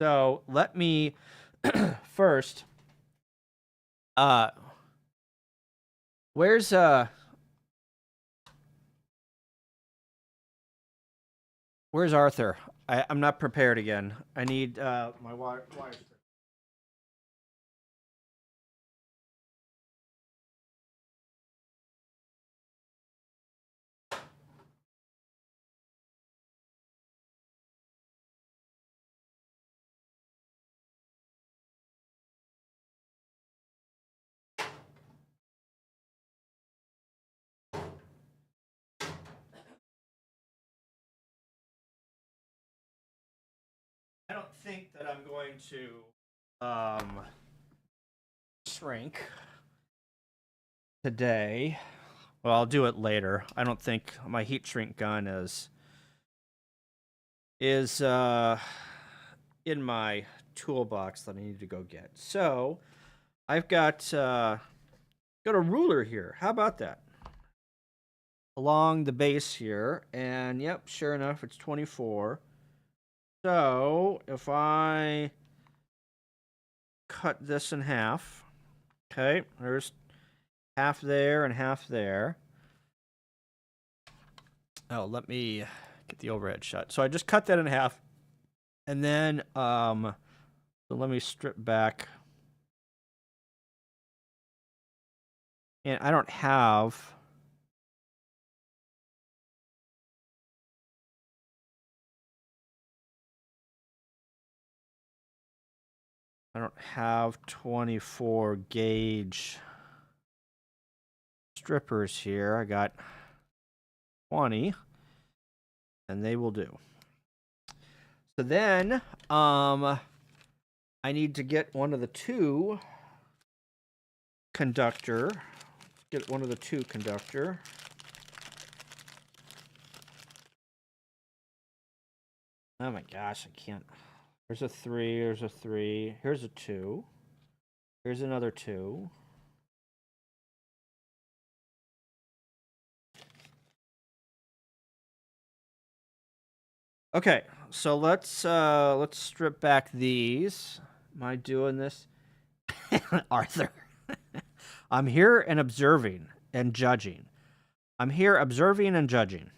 So let me first... Where's Arthur? I'm not prepared again. I need my wire. I don't think that I'm going to shrink today. Well, I'll do it later. I don't think my heat shrink gun is in my toolbox that I need to go get. So I've got a ruler here. How about that? Along the base here, and yep, sure enough, it's 24. So if I cut this in half, okay, there's half there and half there. Oh, let me get the overhead shut. So I just cut that in half. And then, so let me strip back. And I don't have... I don't have 24 gauge strippers here. I got 20, and they will do. So then, I need to get one of the two conductor. Get one of the two conductor. Oh my gosh, I can't. There's a 3, there's a 3, here's a 2. Here's another 2. Okay, so let's strip back these. Am I doing this? Arthur. I'm here and observing and judging. I'm here observing and judging.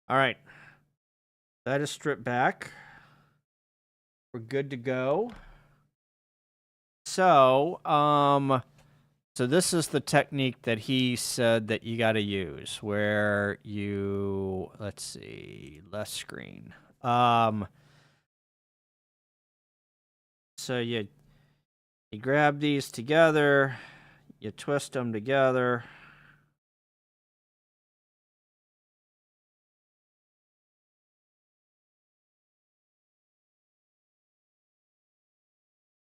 All right. That is stripped back. We're good to go. So, so this is the technique that he said that you got to use, where you, let's see, left screen. So you grab these together, you twist them together.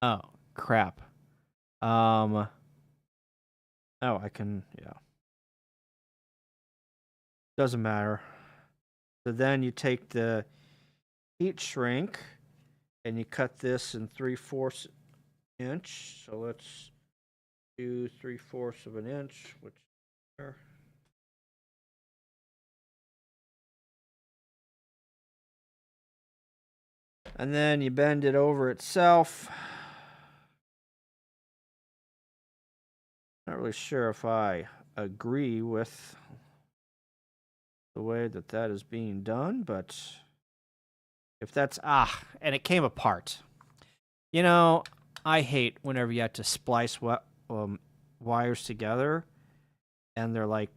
Oh, crap. Oh, I can, yeah. Doesn't matter. So then you take the heat shrink and you cut this in 3/4 inch. So let's do 3/4 of an inch, which there. And then you bend it over itself. Not really sure if I agree with the way that that is being done, but if that's, and it came apart. You know, I hate whenever you have to splice wires together and they're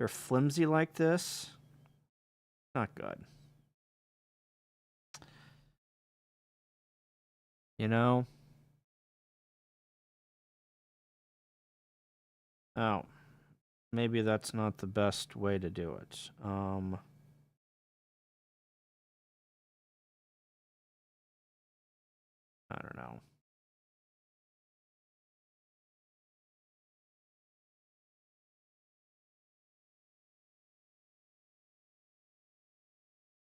flimsy like this. Not good. You know? Oh, maybe that's not the best way to do it. I don't know.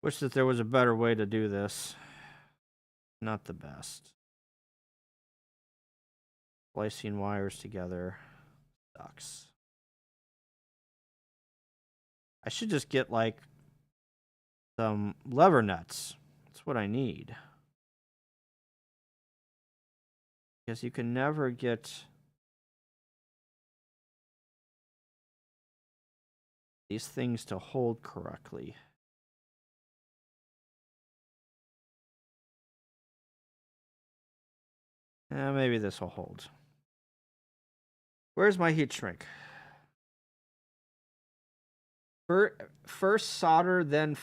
Wish that there was a better way to do this. Not the best. Splicing wires together sucks. I should just get like some lever nuts. That's what I need. Because you can never get these things to hold correctly. Maybe this will hold. Where's my heat shrink? First solder, then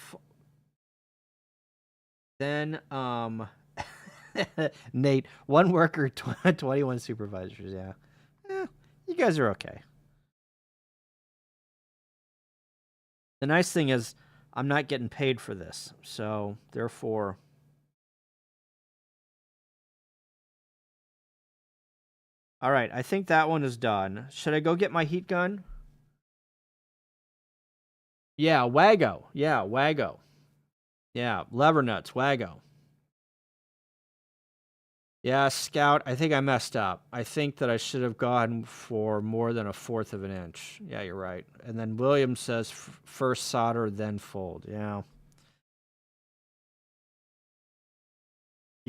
Nate, 1 worker, 21 supervisors. Yeah, you guys are okay. The nice thing is I'm not getting paid for this, so therefore. All right, I think that one is done. Should I go get my heat gun? Yeah, Wago. Yeah, Wago. Yeah, lever nuts, Wago. Yeah, Scout, I think I messed up. I think that I should have gone for more than 1/4 of an inch. Yeah, you're right. And then William says first solder, then fold. Yeah.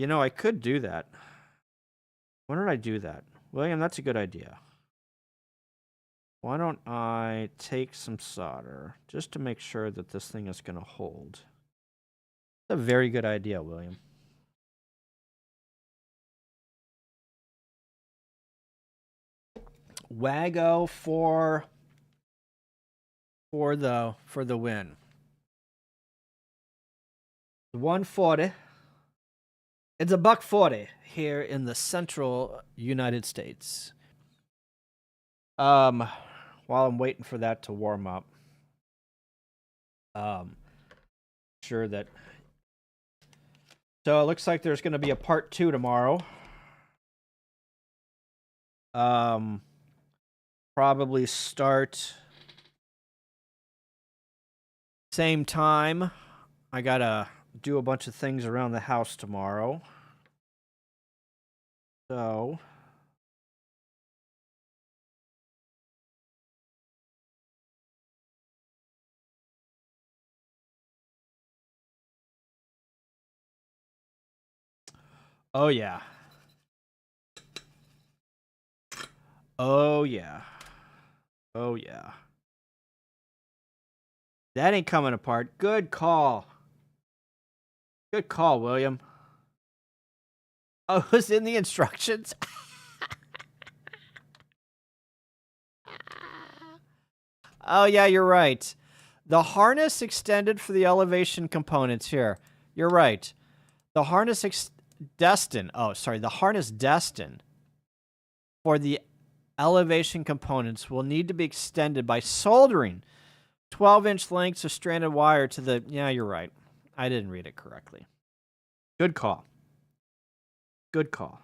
You know, I could do that. When did I do that? William, that's a good idea. Why don't I take some solder just to make sure that this thing is going to hold? That's a very good idea, William. Wago for the win. 140. It's $1.40 here in the central United States. While I'm waiting for that to warm up, sure that. So it looks like there's going to be a part 2 tomorrow. Probably start same time. I gotta do a bunch of things around the house tomorrow. So oh yeah. Oh yeah. Oh yeah. That ain't coming apart. Good call. Good call, William. Oh, it was in the instructions. Oh yeah, you're right. The harness extended for the elevation components here. You're right. The harness destined. Oh, sorry. The harness destined for the elevation components will need to be extended by soldering 12-inch lengths of stranded wire to the... Yeah, you're right. I didn't read it correctly. Good call. Good call.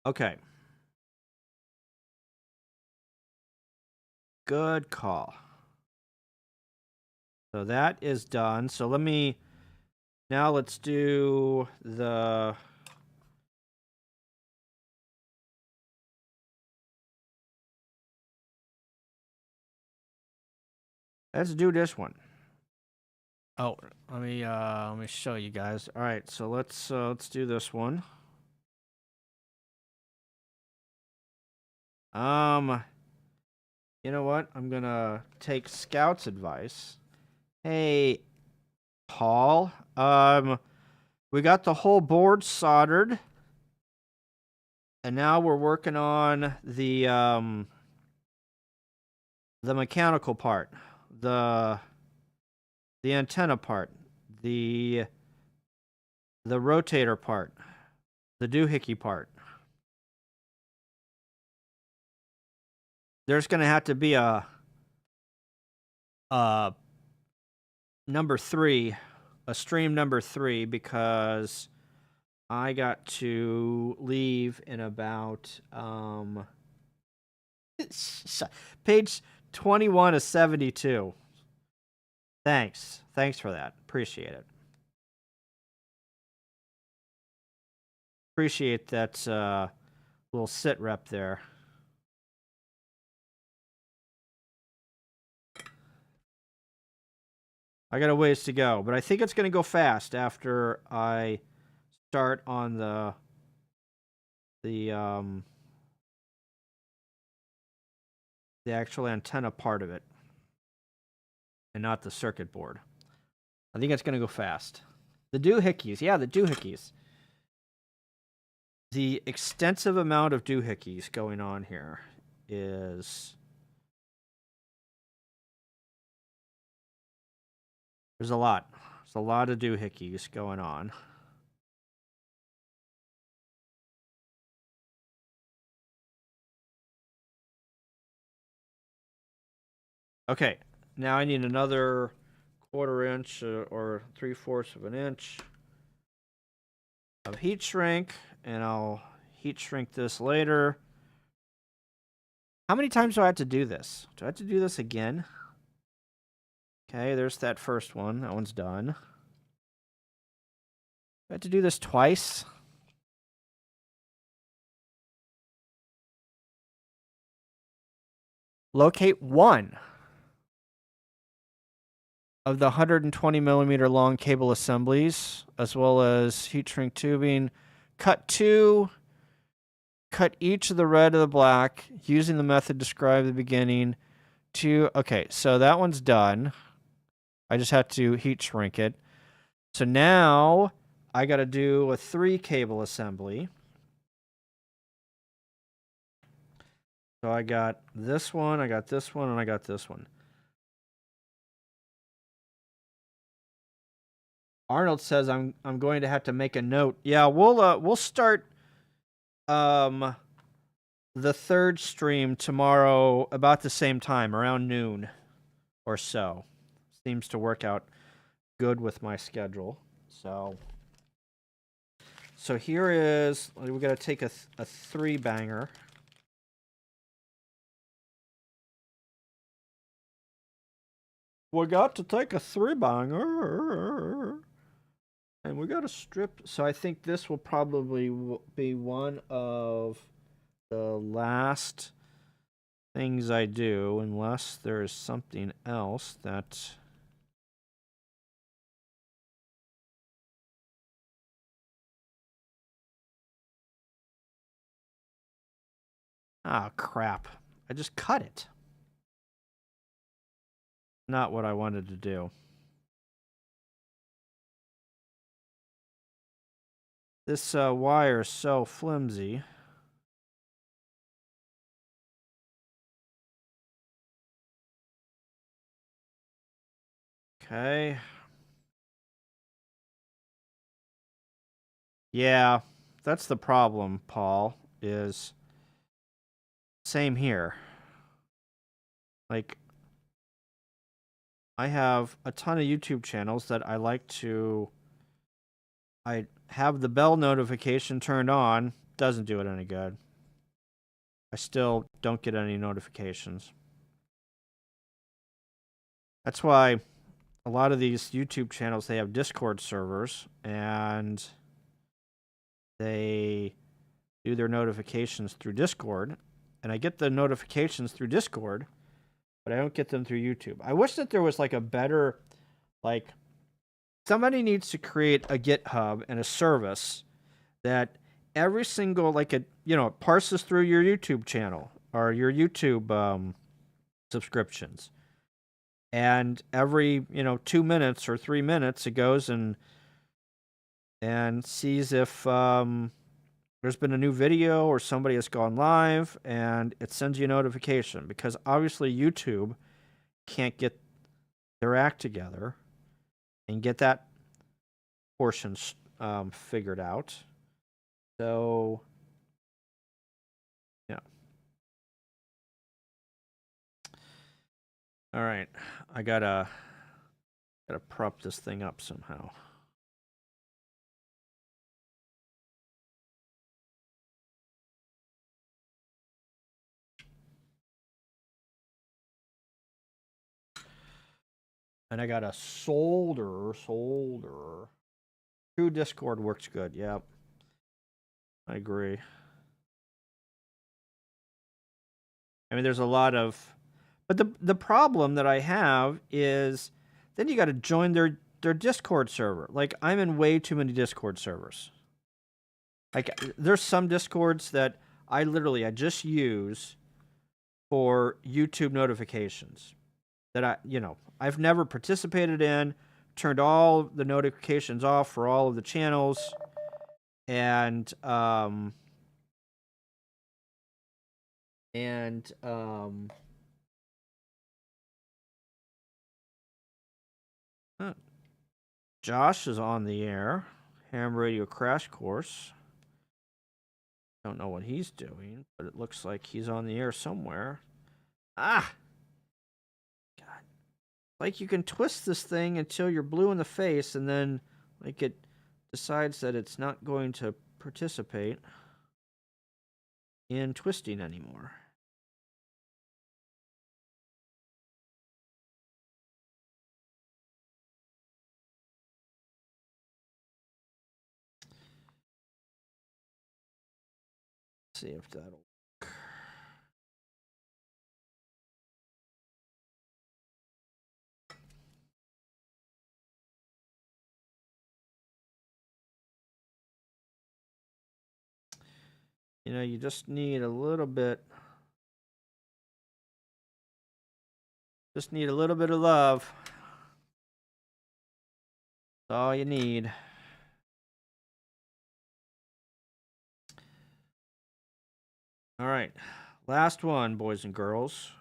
Okay. Good call. So that is done. So let me... Now let's do the... Let's do this one. Oh, let me show you guys. All right, so let's do this one. You know what? I'm gonna take Scout's advice. Hey, Paul. We got the whole board soldered, and now we're working on the mechanical part, the antenna part, the rotator part, the doohickey part. There's going to have to be a number 3, a stream number 3, because I got to leave in about page 21 of 72. Thanks for that. Appreciate it. Appreciate that little sit rep there. I got a ways to go, but I think it's going to go fast after I start on the actual antenna part of it and not the circuit board. I think it's going to go fast. The doohickeys. Yeah, the doohickeys. The extensive amount of doohickeys going on here is... There's a lot. There's a lot of doohickeys going on. Okay, now I need another 1/4 inch or 3/4 of an inch of heat shrink, and I'll heat shrink this later. How many times do I have to do this? Do I have to do this again? Okay, there's that first one. That one's done. Do I have to do this twice? Locate 1. of the 120 millimeter long cable assemblies, as well as heat shrink tubing. Cut each of the red of the black using the method described at the beginning. Okay, so that one's done. I just have to heat shrink it. So now I got to do a 3 cable assembly. So I got this one, I got this one, and I got this one. Arnold says I'm going to have to make a note. Yeah, we'll start the 3rd stream tomorrow about the same time, around noon or so. Seems to work out good with my schedule. So here is, we got to take a 3 banger. We got to take a 3 banger. And we got to strip. So I think this will probably be one of the last things I do, unless there is something else that... Ah, crap. I just cut it. Not what I wanted to do. This wire is so flimsy. Okay. Yeah, that's the problem, Paul, is same here. Like, I have a ton of YouTube channels that I like to... I have the bell notification turned on. Doesn't do it any good. I still don't get any notifications. That's why a lot of these YouTube channels, they have Discord servers, and they do their notifications through Discord. And I get the notifications through Discord, but I don't get them through YouTube. I wish that there was like a better, like, somebody needs to create a GitHub and a service that every single, like, it parses through your YouTube channel or your YouTube subscriptions. And every, 2 minutes or 3 minutes, it goes and sees if there's been a new video or somebody has gone live, and it sends you a notification, because obviously YouTube can't get their act together and get that portion figured out. So, yeah. All right, I gotta prop this thing up somehow. And I gotta solder. True Discord works good. Yep, I agree. I mean, there's a lot of, but the problem that I have is then you got to join their Discord server. Like, I'm in way too many Discord servers. Like, there's some Discords that I just use for YouTube notifications that I've never participated in, turned all the notifications off for all of the channels, and Josh is on the air. Ham Radio Crash Course. Don't know what he's doing, but it looks like he's on the air somewhere. Ah! God. Like, you can twist this thing until you're blue in the face, and then, like, it decides that it's not going to participate in twisting anymore. Let's see if that'll work. You know, you just need a little bit. Just need a little bit of love. That's all you need. All right. Last one, boys and girls.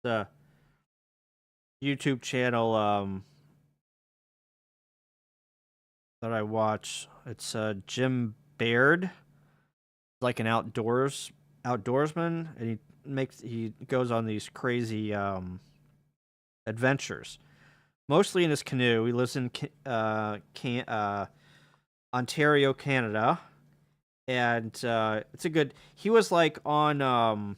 The YouTube channel that I watch. It's Jim Baird, like an outdoorsman, and he goes on these crazy adventures. Mostly in his canoe. He lives in Ontario, Canada, and it's a good. He was like on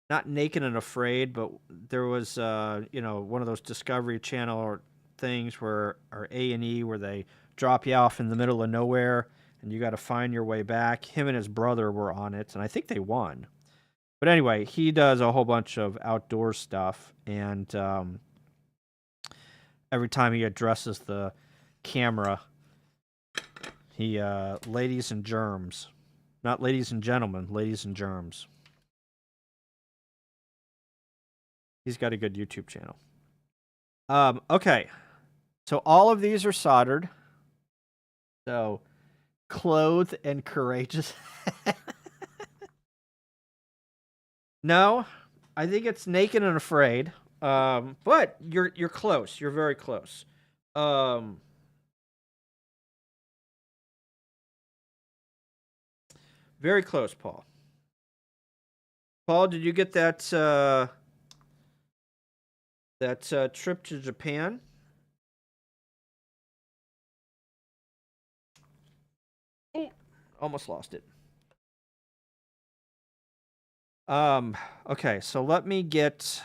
not Naked and Afraid, but there was one of those Discovery Channel things or A&E where they drop you off in the middle of nowhere and you got to find your way back. Him and his brother were on it, and I think they won. But anyway, he does a whole bunch of outdoor stuff, and every time he addresses the camera, he ladies and germs. Not ladies and gentlemen, ladies and germs. He's got a good YouTube channel. Okay. So all of these are soldered. So, clothed and courageous. No, I think it's Naked and Afraid. But you're close. You're very close. Very close, Paul. Paul, did you get that trip to Japan? Oh, almost lost it. Okay, so let me get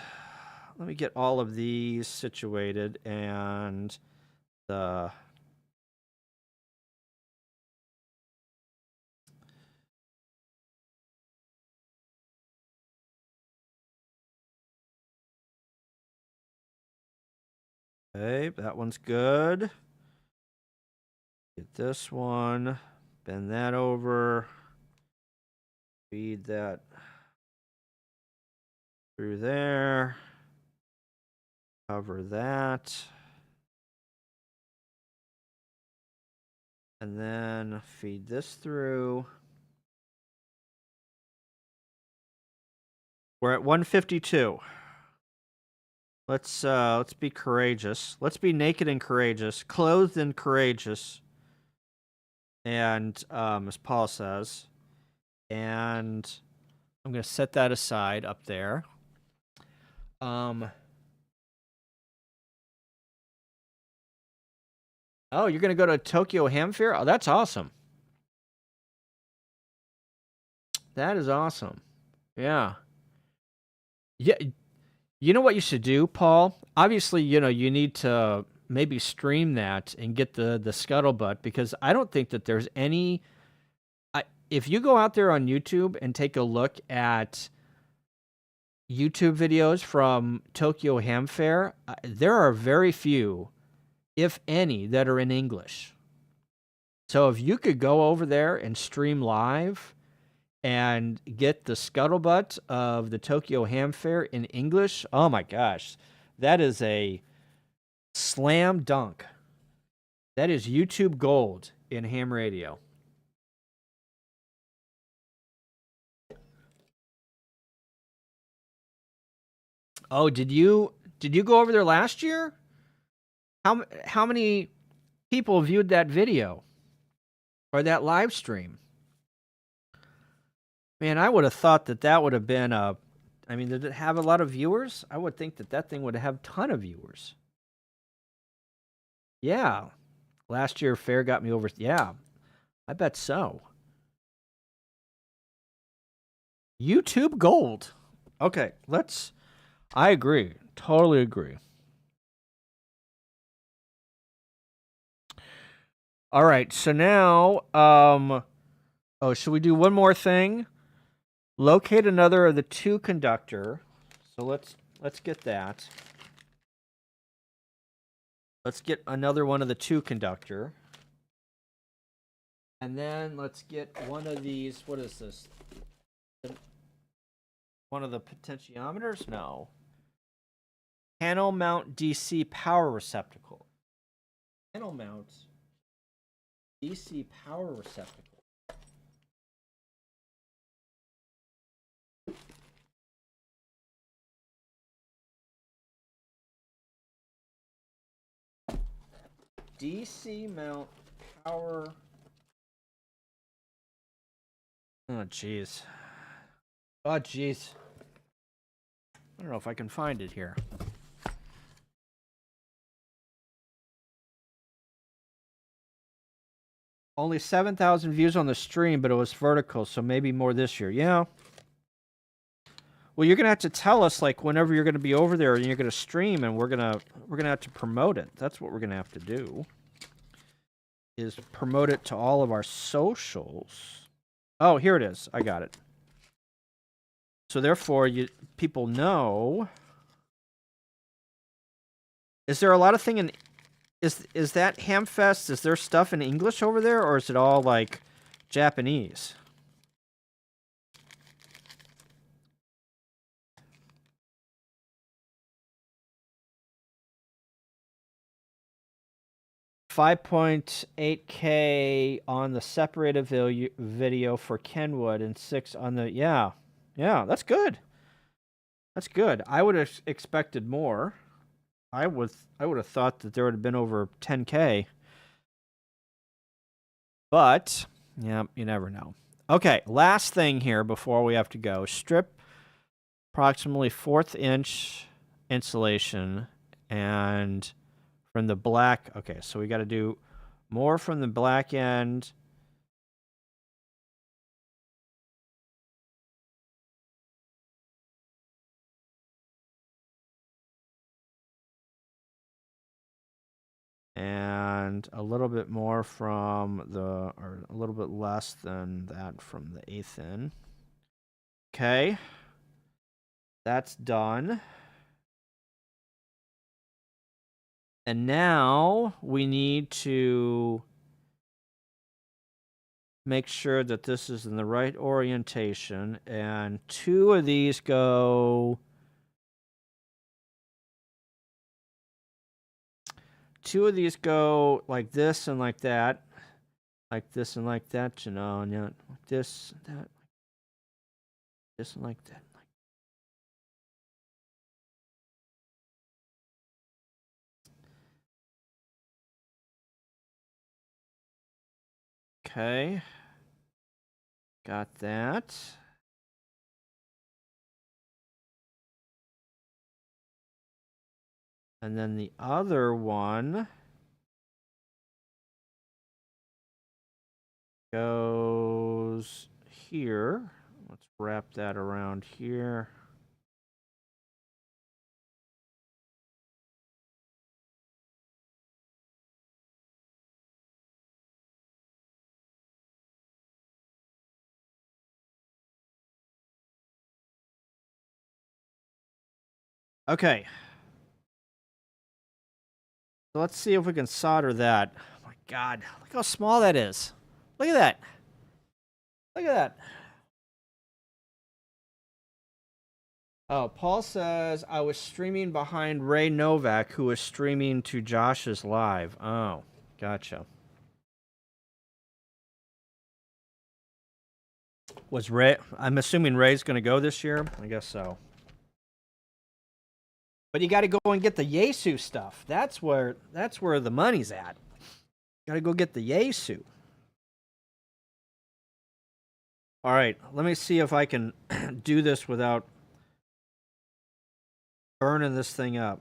all of these situated and the okay, that one's good. Get this one, bend that over, feed that through there, cover that, and then feed this through. We're at 152. Let's be courageous. Let's be naked and courageous, clothed and courageous. And as Paul says, and I'm going to set that aside up there. Oh, you're going to go to Tokyo Ham Fair? Oh, that's awesome. That is awesome. Yeah. Yeah. You know what you should do, Paul? Obviously, you need to maybe stream that and get the scuttlebutt, because I don't think that there's any... if you go out there on YouTube and take a look at YouTube videos from Tokyo Ham Fair, there are very few, if any, that are in English. So if you could go over there and stream live and get the scuttlebutt of the Tokyo Ham Fair in English, oh my gosh, that is a slam dunk. That is YouTube gold in ham radio. Oh, did you go over there last year? How many people viewed that video or that live stream? Man, I would have thought that would have been a... I mean, did it have a lot of viewers? I would think that thing would have a ton of viewers. Yeah. Last year, Fair got me over... Yeah, I bet so. YouTube gold. Okay, let's... I agree. Totally agree. All right, so now... oh, should we do one more thing? Locate another of the two conductor. So let's get that. Let's get another one of the 2 conductor. And then let's get one of these. What is this? One of the potentiometers? No. Panel mount DC power receptacle. Panel mount DC power receptacle. DC mount power. Oh, jeez. Oh, jeez. I don't know if I can find it here. Only 7,000 views on the stream, but it was vertical, so maybe more this year. Yeah. Well, you're gonna have to tell us like whenever you're gonna be over there and you're gonna stream, and we're gonna have to promote it. That's what we're gonna have to do. Is promote it to all of our socials. Oh, here it is. I got it. So therefore, people know. Is there a lot of thing in? Is that Hamfest? Is there stuff in English over there, or is it all like Japanese? $5.8K on the separated video for Kenwood and 6 on the yeah, that's good. That's good. I would have expected more. I would have thought that there would have been over 10K. But yeah, you never know. Okay, last thing here before we have to go. Strip approximately 1/4 inch insulation and from the black. Okay, so we got to do more from the black end. And a little bit more from the, or a little bit less than that from the 1/8 in. Okay. That's done. And now we need to make sure that this is in the right orientation. And 2 of these go... 2 of these go like this and like that. Like this and like that, you know, and like this and that. This and like that. Okay. Got that. And then the other one goes here. Let's wrap that around here. Okay. So let's see if we can solder that. Oh my God, look how small that is. Look at that. Look at that. Oh, Paul says, I was streaming behind Ray Novak, who was streaming to Josh's live. Oh, gotcha. Was Ray, I'm assuming Ray's going to go this year? I guess so. But you got to go and get the Yaesu stuff. That's where the money's at. Got to go get the Yaesu. All right, let me see if I can do this without burning this thing up.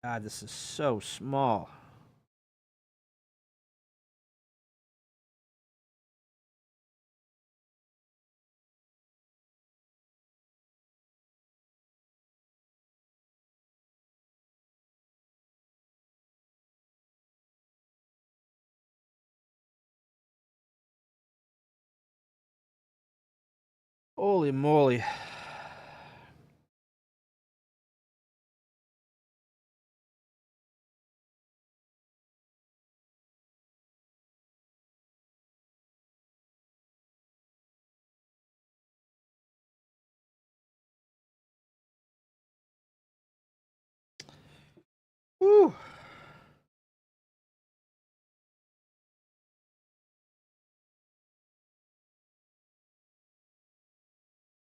God, this is so small. Holy moly. Woo.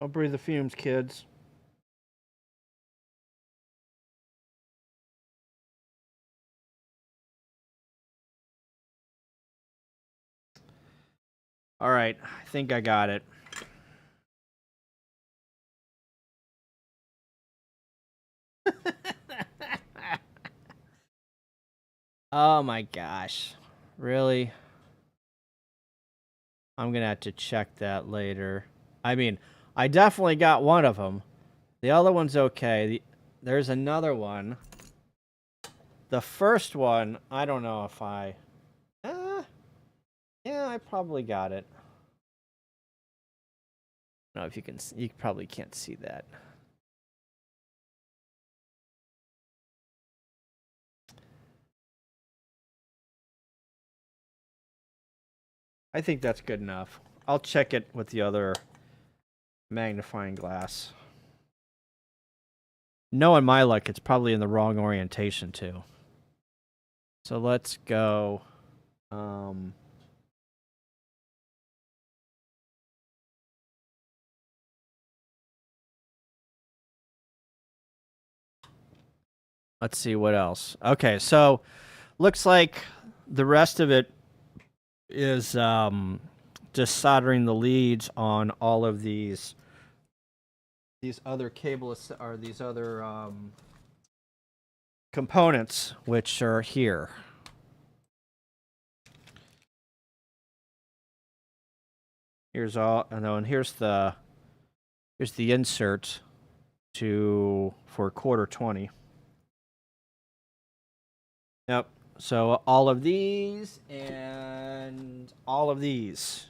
Don't breathe the fumes, kids. All right, I think I got it. Oh my gosh. Really? I'm going to have to check that later. I mean, I definitely got one of them. The other one's okay. There's another one. The first one, I don't know if I... yeah, I probably got it. I don't know if you can... You probably can't see that. I think that's good enough. I'll check it with the other magnifying glass. Knowing my luck, it's probably in the wrong orientation too. So let's go. Let's see what else. Okay, so looks like the rest of it is just soldering the leads on all of these other cables or these other components, which are here. Here's all, and here's the insert for quarter 20. Yep. So all of these and all of these.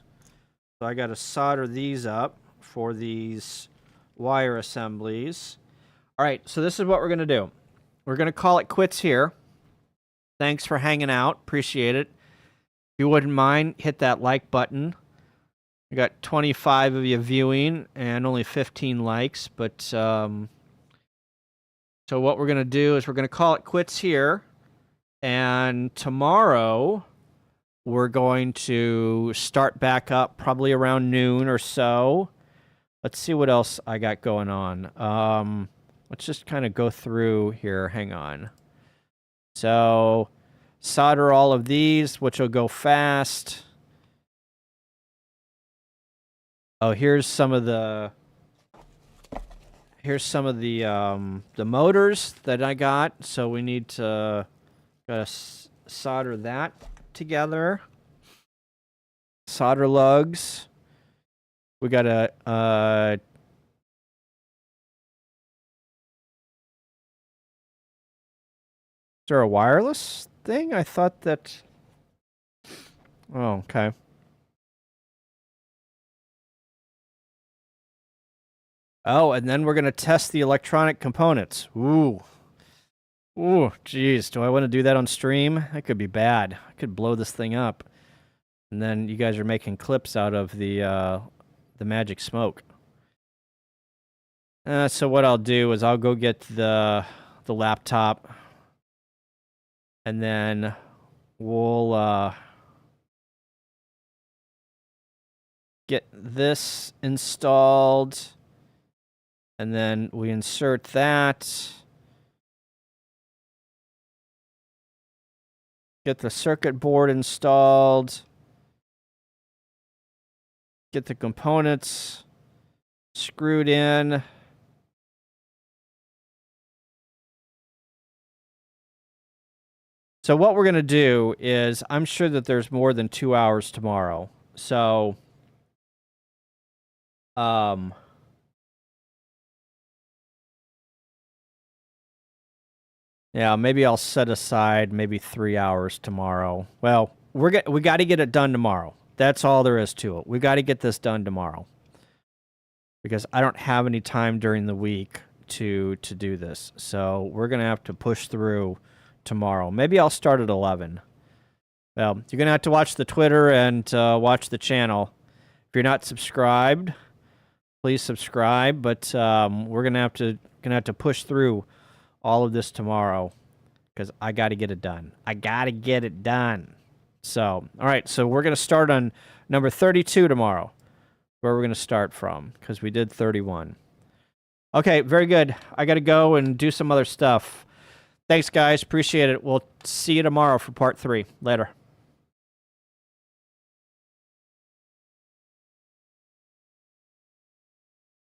So I got to solder these up for these wire assemblies. All right, so this is what we're going to do. We're going to call it quits here. Thanks for hanging out. Appreciate it. If you wouldn't mind, hit that like button. We got 25 of you viewing and only 15 likes. But so what we're going to do is we're going to call it quits here. And tomorrow, we're going to start back up probably around noon or so. Let's see what else I got going on. Let's just kind of go through here. Hang on. So, solder all of these, which will go fast. Oh, here's some of the motors that I got. So we need to gotta solder that together. Solder lugs. We gotta is there a wireless thing? I thought that. Oh, okay. Oh, and then we're gonna test the electronic components. Ooh. Ooh, geez. Do I want to do that on stream? That could be bad. I could blow this thing up. And then you guys are making clips out of the magic smoke. So what I'll do is I'll go get the laptop. And then we'll get this installed. And then we insert that. Get the circuit board installed. Get the components screwed in. So what we're going to do is, I'm sure that there's more than 2 hours tomorrow. So, yeah, maybe I'll set aside maybe 3 hours tomorrow. Well, we got to get it done tomorrow. That's all there is to it. We got to get this done tomorrow. Because I don't have any time during the week to do this. So we're going to have to push through tomorrow. Maybe I'll start at 11. Well, you're going to have to watch the Twitter and watch the channel. If you're not subscribed, please subscribe. But we're going to have to push through all of this tomorrow. because I got to get it done. I got to get it done. So, all right. So we're going to start on number 32 tomorrow, where we're going to start from, because we did 31. Okay, very good. I got to go and do some other stuff. Thanks, guys. Appreciate it. We'll see you tomorrow for part 3. Later.